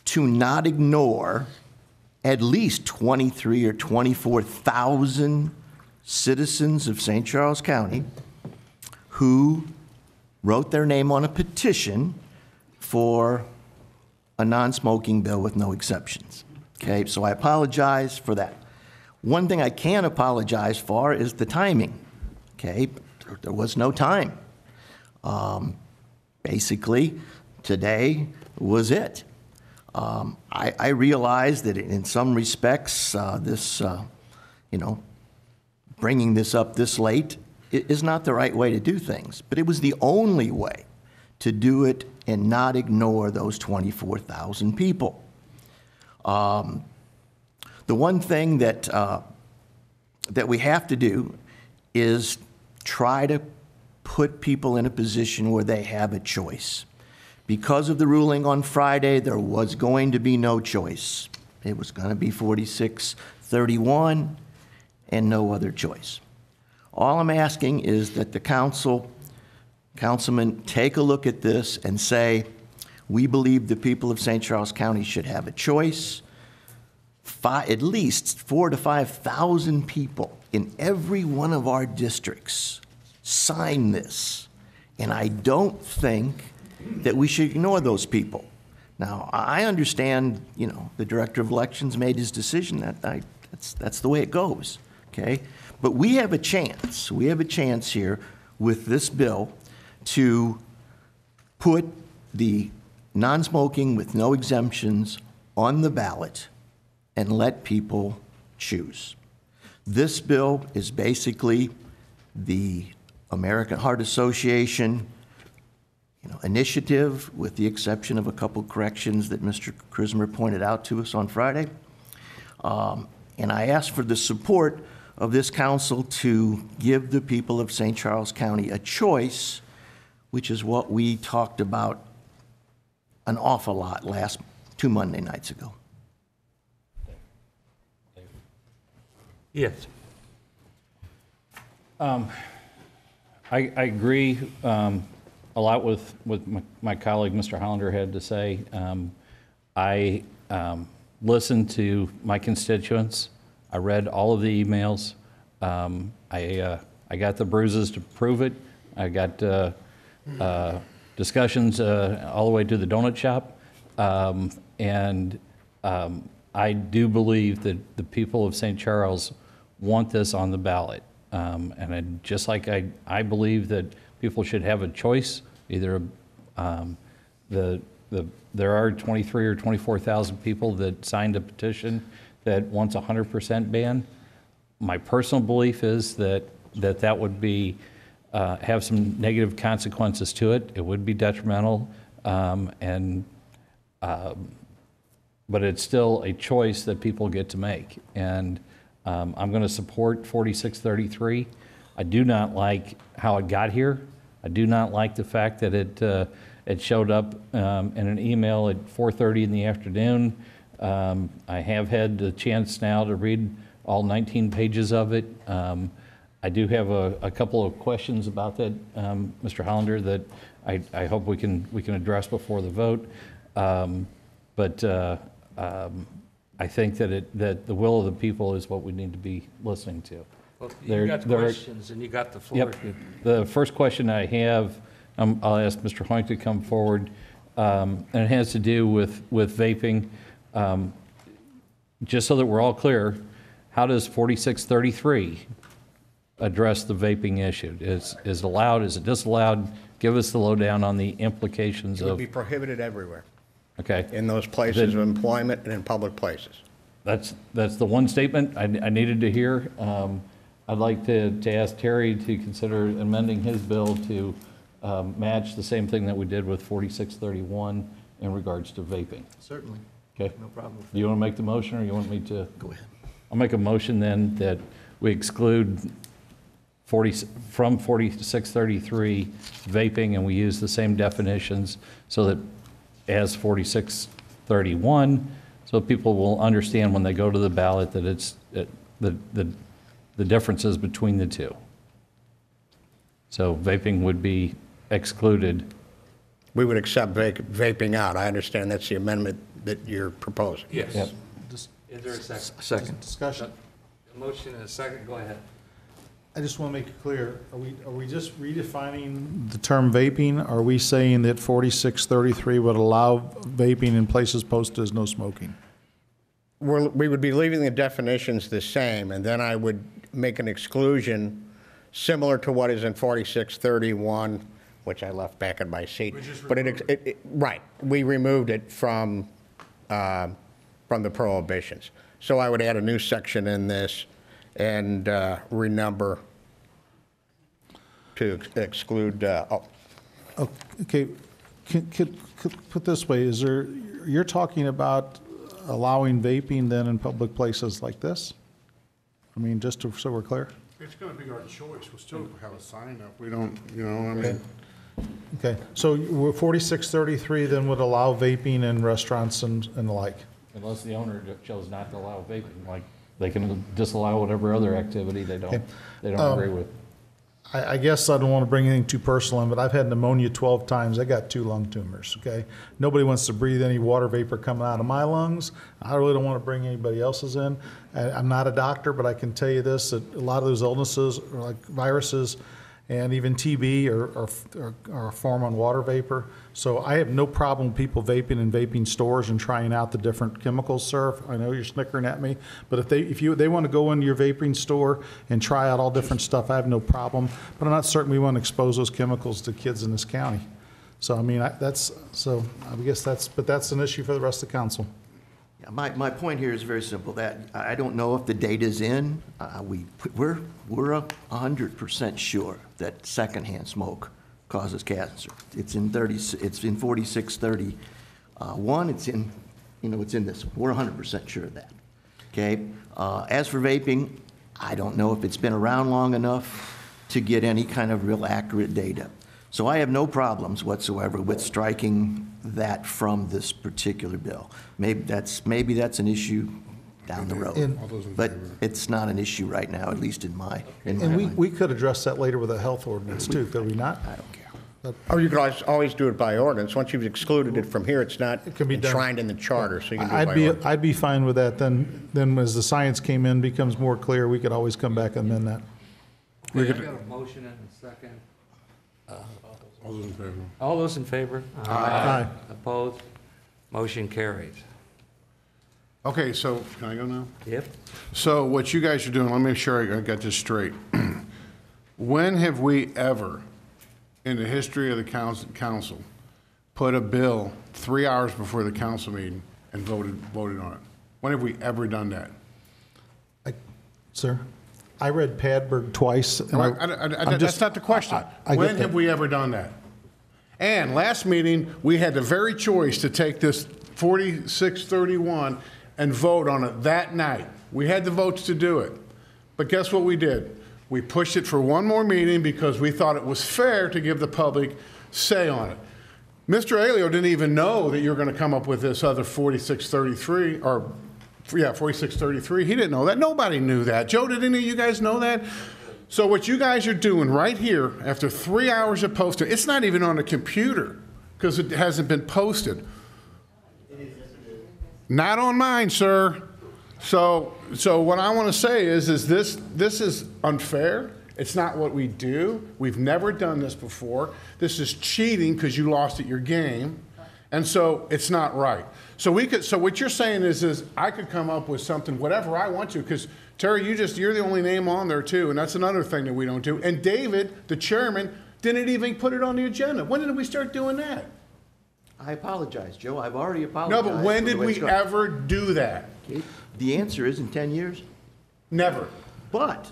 to not ignore at least 23 or 24,000 citizens of St. Charles County who wrote their name on a petition for a non-smoking bill with no exceptions. Okay, so I apologize for that. One thing I can apologize for is the timing. Okay, there was no time. Basically, today was it. I realize that in some respects, bringing this up this late is not the right way to do things, but it was the only way to do it and not ignore those 24,000 people. The one thing that we have to do is try to put people in a position where they have a choice. Because of the ruling on Friday, there was going to be no choice. It was going to be 46-31 and no other choice. All I'm asking is that the councilmen take a look at this and say, we believe the people of St. Charles County should have a choice. At least 4,000 to 5,000 people in every one of our districts sign this. And I don't think that we should ignore those people. Now, I understand, the director of elections made his decision. That's the way it goes, okay? But we have a chance. We have a chance here with this bill to put the non-smoking with no exemptions on the ballot and let people choose. This bill is basically the American Heart Association initiative, with the exception of a couple corrections that Mr. Krismer pointed out to us on Friday. And I ask for the support of this council to give the people of St. Charles County a choice, which is what we talked about an awful lot last 2 Monday nights ago. Yes. I agree a lot with my colleague, Mr. Hollander, had to say. I listened to my constituents. I read all of the emails. I got the bruises to prove it. I got discussions all the way to the donut shop. And I do believe that the people of St. Charles want this on the ballot. And just like I believe that people should have a choice, either there are 23 or 24,000 people that signed a petition that wants a 100% ban. My personal belief is that would be have some negative consequences to it. It would be detrimental, but it's still a choice that people get to make. And I'm going to support 4633. I do not like how it got here. I do not like the fact that it showed up in an email at 4:30 in the afternoon. I have had the chance now to read all 19 pages of it. I do have a couple of questions about that, Mr. Hollander, that I hope we can address before the vote. But I think that the will of the people is what we need to be listening to. Well, you got questions and you got the floor. Yep. The first question I have, I'll ask Mr. Hoink to come forward, and it has to do with vaping. Just so that we're all clear, how does 4633 address the vaping issue? Is it allowed? Is it disallowed? Give us the lowdown on the implications It would of. be prohibited everywhere. Okay. In those places of employment and in public places. That's the one statement I needed to hear. I'd like to ask Terry to consider amending his bill to match the same thing that we did with 4631 in regards to vaping. Certainly. Okay. No problem. Do you want to make the motion, or you want me to? Go ahead. I'll make a motion then that we exclude from 4633 vaping, and we use the same definitions so that as 4631, so people will understand when they go to the ballot that it's the differences between the two. So vaping would be excluded. We would accept vaping out. I understand that's the amendment that you're proposing. Yes. Yep. Is there a second? Second. Discussion. A motion and a second, go ahead. I just want to make it clear, are we just redefining the term vaping? Are we saying that 4633 would allow vaping in places posted as no smoking? We would be leaving the definitions the same, and then I would make an exclusion similar to what is in 4631, which I left back in my seat. But right, we removed it from from the prohibitions. So I would add a new section in this and renumber to exclude, Okay, could put this way, you're talking about allowing vaping then in public places like this? I mean, just so we're clear? It's going to be our choice. We'll still have a sign up. We don't, you know, I mean. Okay, so 4633 then would allow vaping in restaurants and the like? Unless the owner chose not to allow vaping, like they can disallow whatever other activity they don't agree with. I guess I don't want to bring anything too personal in, but I've had pneumonia 12 times. I got 2 lung tumors, okay? Nobody wants to breathe any water vapor coming out of my lungs. I really don't want to bring anybody else's in. I'm not a doctor, but I can tell you this, that a lot of those illnesses, like viruses and even TB, are a form on water vapor. So I have no problem with people vaping in vaping stores and trying out the different chemicals, sir. I know you're snickering at me, but if they want to go into your vaping store and try out all different stuff, I have no problem. But I'm not certain we want to expose those chemicals to kids in this county. So I mean, I guess that's an issue for the rest of the council. Yeah, my point here is very simple, that I don't know if the data's in. We're 100% sure that secondhand smoke causes cancer. It's in 4631. It's in this one. We're 100% sure of that. Okay. As for vaping, I don't know if it's been around long enough to get any kind of real accurate data. So I have no problems whatsoever with striking that from this particular bill. Maybe that's an issue down the road, but it's not an issue right now, at least in my mind. We could address that later with a health ordinance too, could we not? I don't care. Or you could always do it by ordinance. Once you've excluded it from here, it's not enshrined in the charter, so you can do it by ordinance. I'd be fine with that. Then as the science came in, becomes more clear, we could always come back and amend that. Okay, I've got a motion and a second. All those in favor? All those in favor? Aye. Opposed? Motion carries. Okay, so can I go now? Yep. So what you guys are doing, let me make sure I got this straight. When have we ever, in the history of the council, put a bill 3 hours before the council meeting and voted on it? When have we ever done that? Sir, I read Padberg twice. And that's not the question. When have we ever done that? And last meeting, we had the very choice to take this 4631 and vote on it that night. We had the votes to do it. But guess what we did? We pushed it for one more meeting because we thought it was fair to give the public say on it. Mr. Alio didn't even know that you were going to come up with this other 4633, or yeah, 4633. He didn't know that. Nobody knew that. Joe, did any of you guys know that? So what you guys are doing right here, after 3 hours of posting, it's not even on the computer because it hasn't been posted. Not on mine, sir. So what I want to say is this is unfair. It's not what we do. We've never done this before. This is cheating because you lost at your game. And so it's not right. So what you're saying is I could come up with something, whatever I want to, because Terry, you're the only name on there too, and that's another thing that we don't do. And David, the chairman, didn't even put it on the agenda. When did we start doing that? I apologize, Joe. I've already apologized. No, but when did we ever do that? Okay. The answer is in 10 years. Never. But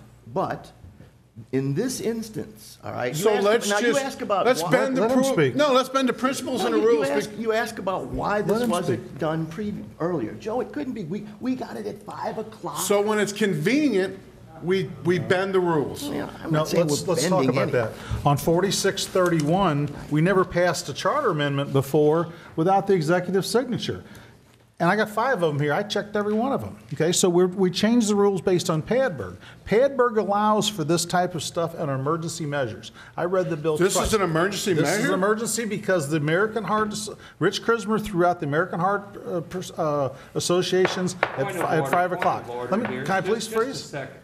in this instance, all right. So let's bend the principles and the rules. You ask about why this wasn't done earlier. Joe, it couldn't be. We got it at 5 o'clock. So when it's convenient, we bend the rules. Yeah, now, let's talk about that. On 4631, we never passed a charter amendment before without the executive signature. And I got 5 of them here. I checked every one of them. Okay, so we changed the rules based on Padberg. Padberg allows for this type of stuff and emergency measures. I read the bill twice. This is an emergency measure? This is an emergency because the American Heart, Rich Krismer threw out the American Heart associations at 5 o'clock. Can I please freeze? Just a second.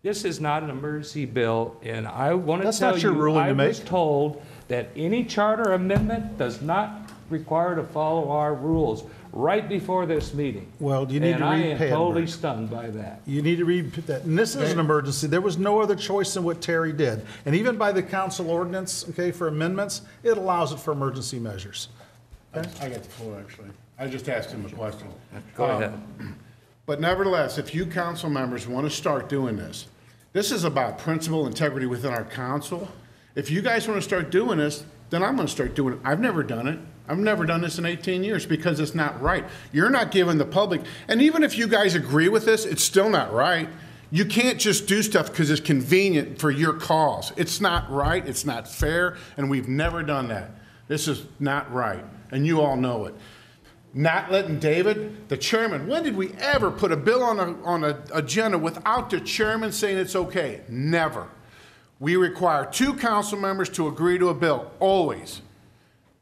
This is not an emergency bill, and I want to tell not your you, ruling I to was make. told that any charter amendment does not require to follow our rules right before this meeting. Well, you need to read And I am totally stunned by that. You need to read that. And this is an emergency. There was no other choice than what Terry did. And even by the council ordinance, okay, for amendments, it allows it for emergency measures. Okay? I got the floor, actually. I just asked him a question. Go ahead. But nevertheless, if you council members want to start doing this, this is about principle, integrity within our council. If you guys want to start doing this, then I'm going to start doing it. I've never done it. I've never done this in 18 years because it's not right. You're not giving the public, and even if you guys agree with this, it's still not right. You can't just do stuff because it's convenient for your cause. It's not right, it's not fair, and we've never done that. This is not right, and you all know it. Not letting David, the chairman, when did we ever put a bill on an agenda without the chairman saying it's okay? Never. We require 2 council members to agree to a bill, always.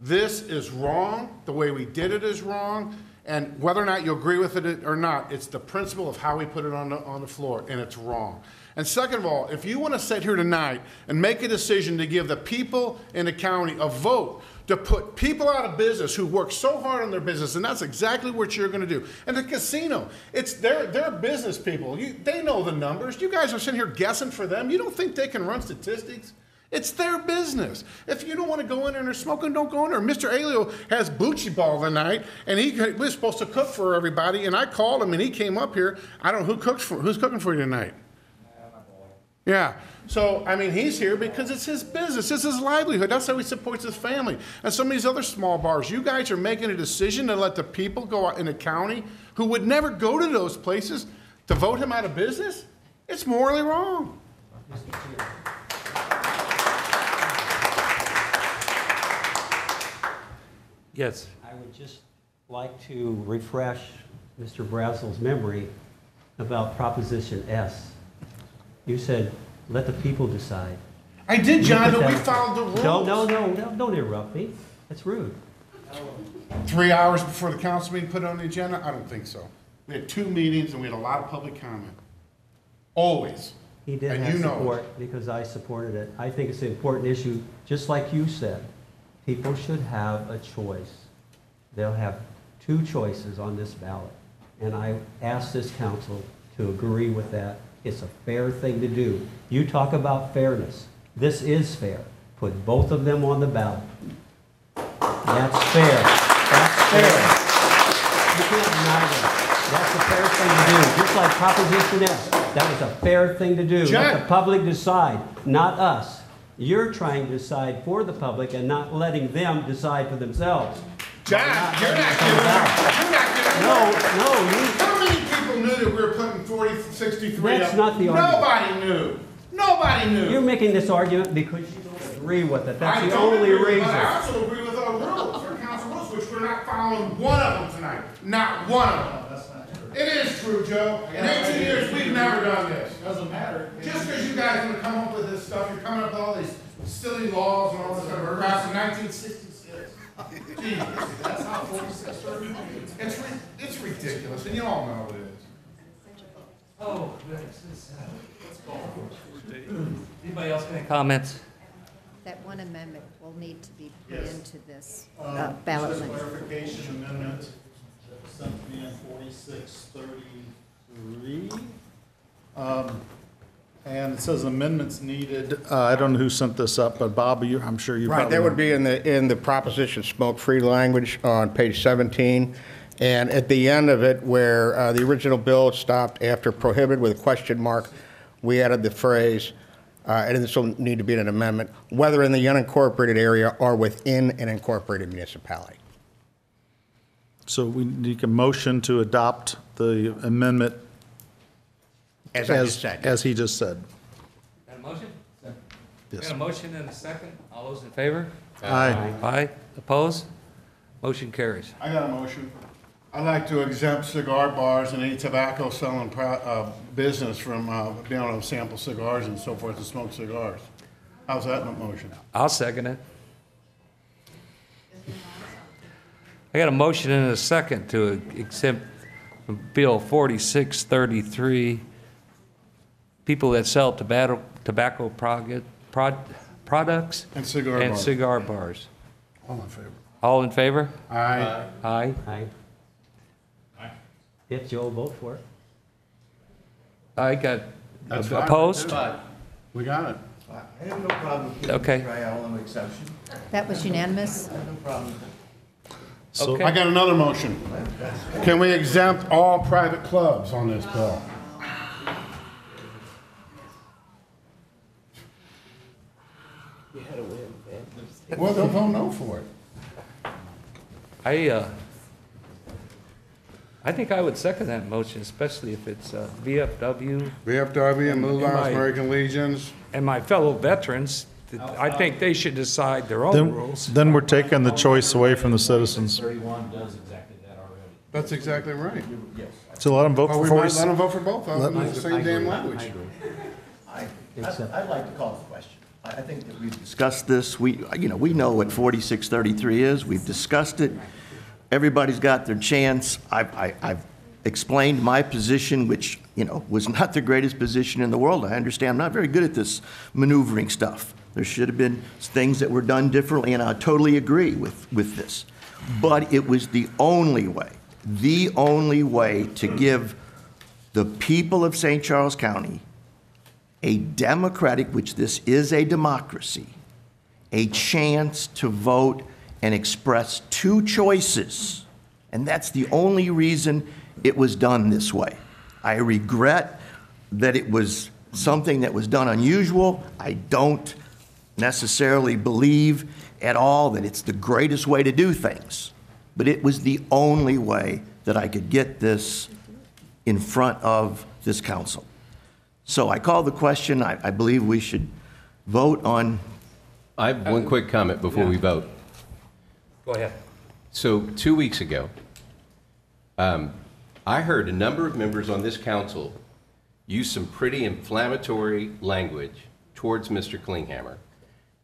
This is wrong. The way we did it is wrong. And whether or not you agree with it or not, it's the principle of how we put it on the floor, and it's wrong. And second of all, if you want to sit here tonight and make a decision to give the people in the county a vote to put people out of business who work so hard on their business, and that's exactly what you're going to do. And the casino, they're business people. They know the numbers. You guys are sitting here guessing for them. You don't think they can run statistics? It's their business. If you don't want to go in there and they're smoking, don't go in there. Mr. Alio has Bucci Ball tonight, and he was supposed to cook for everybody, and I called him, and he came up here. I don't know who's cooking for you tonight. Yeah. So, I mean, he's here because it's his business. It's his livelihood. That's how he supports his family. And some of these other small bars, you guys are making a decision to let the people go out in the county who would never go to those places to vote him out of business? It's morally wrong. Yes. I would just like to refresh Mr. Brazel's memory about Proposition S. You said, let the people decide. I did, John, but we followed the rules. No, don't interrupt me. That's rude. 3 hours before the council meeting put it on the agenda? I don't think so. We had 2 meetings and we had a lot of public comment. Always. He did have support because I supported it. I think it's an important issue, just like you said. People should have a choice. They'll have 2 choices on this ballot. And I ask this council to agree with that. It's a fair thing to do. You talk about fairness. This is fair. Put both of them on the ballot. That's fair. That's fair. You can't deny that. That's a fair thing to do. Just like Proposition S. That was a fair thing to do. Let the public decide, not us. You're trying to decide for the public and not letting them decide for themselves. John, you're not giving up. No. How many people knew that we were putting 63 That's up? not the argument. Nobody knew. Nobody knew. You're making this argument because you don't agree with it. That's I the don't only agree, reason. But I also agree with our rules, our council rules, which we're not following one of them tonight. Not one of them. That's not true. It is true, Joe. In 18 years, we've never done this. Doesn't matter. Just because you guys want to come up with this stuff, you're coming up with all these silly laws and all this stuff. We're passing 1966. Gee, that's how 46 started. It's ridiculous, and you all know it is. Oh, anybody else got any comments? That one amendment will need to be put Yes. into this ballot. Just a clarification amendment, sent me in 4633. And it says amendments needed. I don't know who sent this up, but Bob, I'm sure you probably. Right, that would be in the proposition smoke-free language on page 17. And at the end of it, where the original bill stopped after prohibited with a question mark, we added the phrase, and this will need to be in an amendment, whether in the unincorporated area or within an incorporated municipality. So we need a motion to adopt the amendment As I just said. as he just said. Got a motion? Yes. Got a motion and a second? All those in favor? Aye. Aye. Opposed? Motion carries. I got a motion. I'd like to exempt cigar bars and any tobacco selling business from being able to sample cigars and so forth and smoke cigars. How's that motion? I'll second it. I got a motion and a second to exempt Bill 4633, people that sell tobacco products And cigar and bars. cigar bars. All in favor? All in favor? Aye. Aye. Aye. If Joe, vote for it. I got That's fine. opposed? We got it. I have no problem keeping Okay. the trial exception. That was unanimous. I have no problem. So- I got another motion. Can we exempt all private clubs on this bill? Well, they'll vote no for it. I think I would second that motion, especially if it's VFW. VFW and Blue And Lives my- American Legions. And my fellow veterans, I think they should decide their own rules. Then we're taking the choice away from the citizens. 31 does exactly that already. That's exactly right. So let them vote Well, for we might 40. let them vote for both of them. Let- It's the same damn language. I'd like to call the question. I think that we've discussed this. We know what 4633 is. We've discussed it. Everybody's got their chance. I've explained my position, which, was not the greatest position in the world. I understand. I'm not very good at this maneuvering stuff. There should have been things that were done differently, and I totally agree with this. But it was the only way to give the people of St. Charles County a democratic, which this is a democracy, a chance to vote and express two choices. And that's the only reason it was done this way. I regret that it was something that was done unusual. I don't necessarily believe at all that it's the greatest way to do things. But it was the only way that I could get this in front of this council. So I call the question. I believe we should vote on. I have one quick comment before we vote. Go ahead. So 2 weeks ago, I heard a number of members on this council use some pretty inflammatory language towards Mr. Klinghammer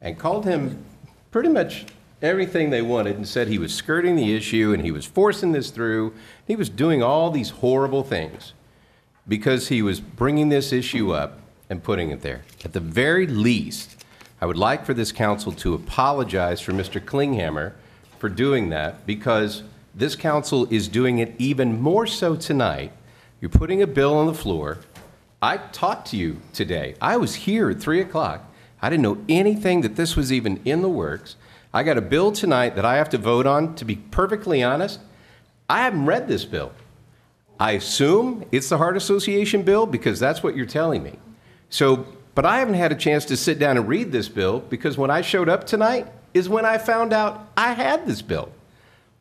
and called him pretty much everything they wanted and said he was skirting the issue and he was forcing this through. He was doing all these horrible things because he was bringing this issue up and putting it there. At the very least, I would like for this council to apologize for Mr. Klinghammer for doing that, because this council is doing it even more so tonight. You're putting a bill on the floor. I talked to you today. I was here at 3 o'clock. I didn't know anything that this was even in the works. I got a bill tonight that I have to vote on. To be perfectly honest, I haven't read this bill. I assume it's the Heart Association bill because that's what you're telling me. But I haven't had a chance to sit down and read this bill because when I showed up tonight is when I found out I had this bill.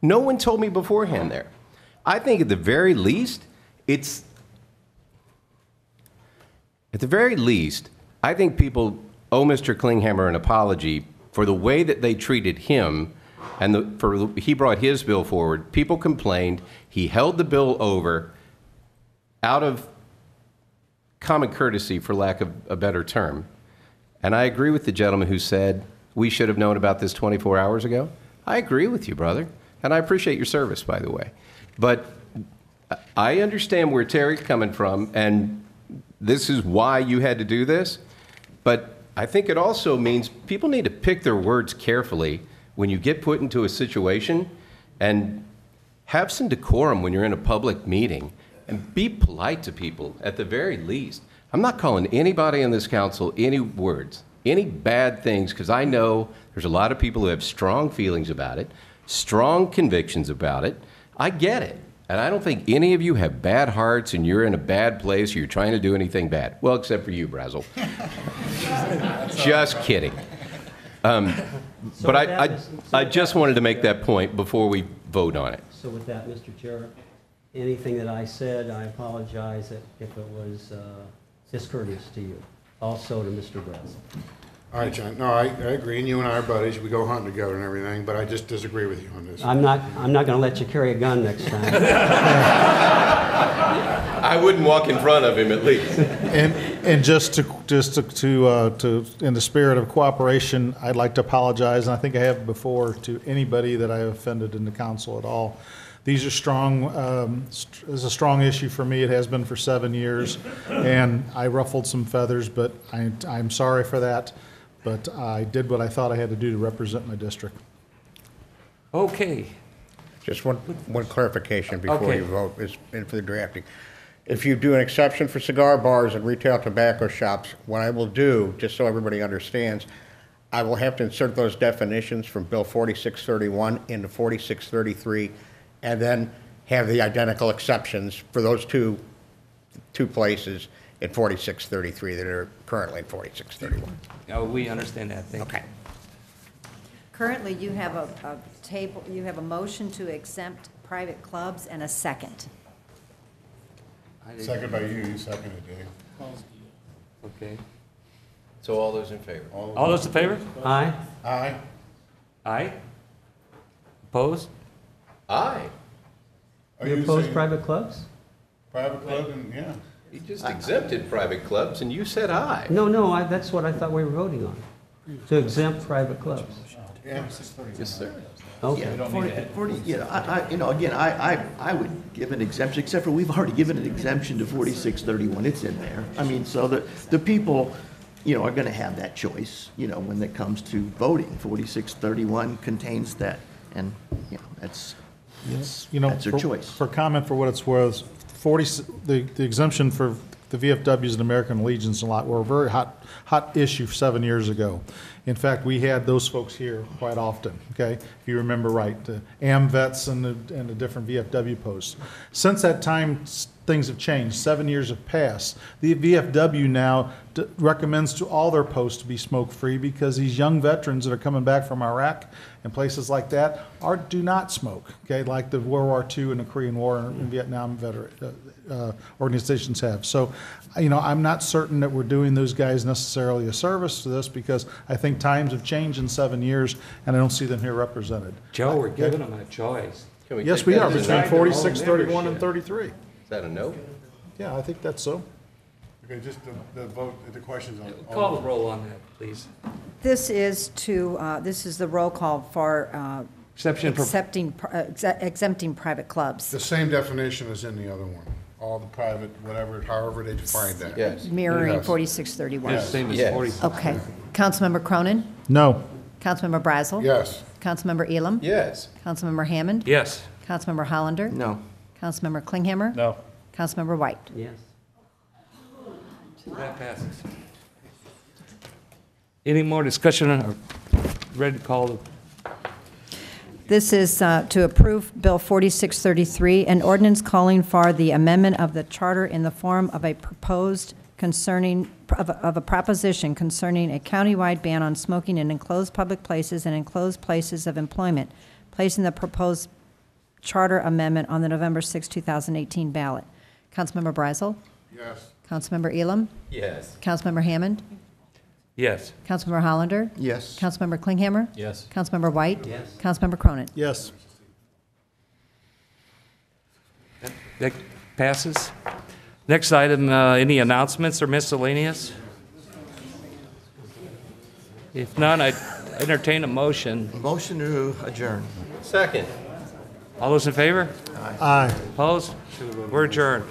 No one told me beforehand there. I think at the very least, I think people owe Mr. Klinghammer an apology for the way that they treated him and he brought his bill forward. People complained. He held the bill over out of common courtesy, for lack of a better term. And I agree with the gentleman who said we should have known about this 24 hours ago. I agree with you, brother. And I appreciate your service, by the way. But I understand where Terry's coming from, and this is why you had to do this. But I think it also means people need to pick their words carefully when you get put into a situation, and have some decorum when you're in a public meeting, and be polite to people at the very least. I'm not calling anybody on this council any words, any bad things, because I know there's a lot of people who have strong feelings about it, strong convictions about it. I get it. And I don't think any of you have bad hearts and you're in a bad place or you're trying to do anything bad. Well, except for you, Brazel. Just kidding. But I just wanted to make that point before we vote on it. So with that, Mr. Chair, anything that I said, I apologize if it was discourteous to you. Also to Mr. Brazel. All right, John. No, I agree. And you and I are buddies. We go hunting together and everything, but I just disagree with you on this. I'm not going to let you carry a gun next time. I wouldn't walk in front of him, at least. And just to in the spirit of cooperation, I'd like to apologize, and I think I have before, to anybody that I have offended in the council at all. These are strong. It's a strong issue for me. It has been for 7 years, and I ruffled some feathers, but I'm sorry for that. But I did what I thought I had to do to represent my district. Okay. Just one clarification before you vote is for the drafting. If you do an exception for cigar bars and retail tobacco shops, what I will do, just so everybody understands, I will have to insert those definitions from Bill 4631 into 4633, and then have the identical exceptions for those two places in 4633 that are currently in 4631. Oh, we understand that, thank you. Okay. Currently, you have a table, you have a motion to exempt private clubs and a second. Second by you seconded, Dave. Okay. So all those in favor? All those in favor? Aye. Aye. Aye? Opposed? Aye. Are You you oppose saying private clubs? private club and, yeah. You just exempted private clubs, and you said aye. No, that's what I thought we were voting on, to exempt private clubs. Yeah. Yes, sir. Okay. Again, I would give an exemption, except for we've already given an exemption to 4631. It's in there. I mean, so the people, are going to have that choice, when it comes to voting. 4631 contains that, and, that's their choice. For comment for what it's worth, the exemption for the VFWs and American Legions a lot were a very hot issue 7 years ago. In fact, we had those folks here quite often, okay? If you remember right, the AMVETs and the different VFW posts. Since that time, things have changed. 7 years have passed. The VFW now recommends to all their posts to be smoke-free because these young veterans that are coming back from Iraq and places like that do not smoke, okay? Like the World War II and the Korean War and Vietnam veteran organizations have. So, I'm not certain that we're doing those guys necessarily a service to this because I think times have changed in 7 years and I don't see them here represented. Joe, we're giving them a choice. Yes, we are, between 46, 31, and 33. Is that a no? Yeah, I think that's so. Okay, just the vote, the questions on. Call the roll on that, please. This is the roll call for exempting private clubs. The same definition as in the other one. All the private, whatever, however they define that. Yes. Mirroring Yes. 4631. Yes. Same as Yes. 46. Okay. Councilmember Cronin? No. Councilmember Brazel? Yes. Councilmember Elam? Yes. Councilmember Hammond? Yes. Councilmember Hollander? No. Councilmember Klinghammer? No. Councilmember White? Yes. That passes. Any more discussion? Or ready to call the This is to approve Bill 4633, an ordinance calling for the amendment of the charter in the form of a proposition concerning a countywide ban on smoking in enclosed public places and enclosed places of employment, placing the proposed charter amendment on the November 6, 2018 ballot. Councilmember Brazel? Yes. Councilmember Elam? Yes. Councilmember Hammond? Yes. Councilmember Hollander? Yes. Councilmember Klinghammer? Yes. Councilmember White? Yes. Councilmember Cronin? Yes. That passes. Next item, any announcements or miscellaneous? If none, I entertain a motion. Motion to adjourn. Second. All those in favor? Aye. Opposed? We're adjourned.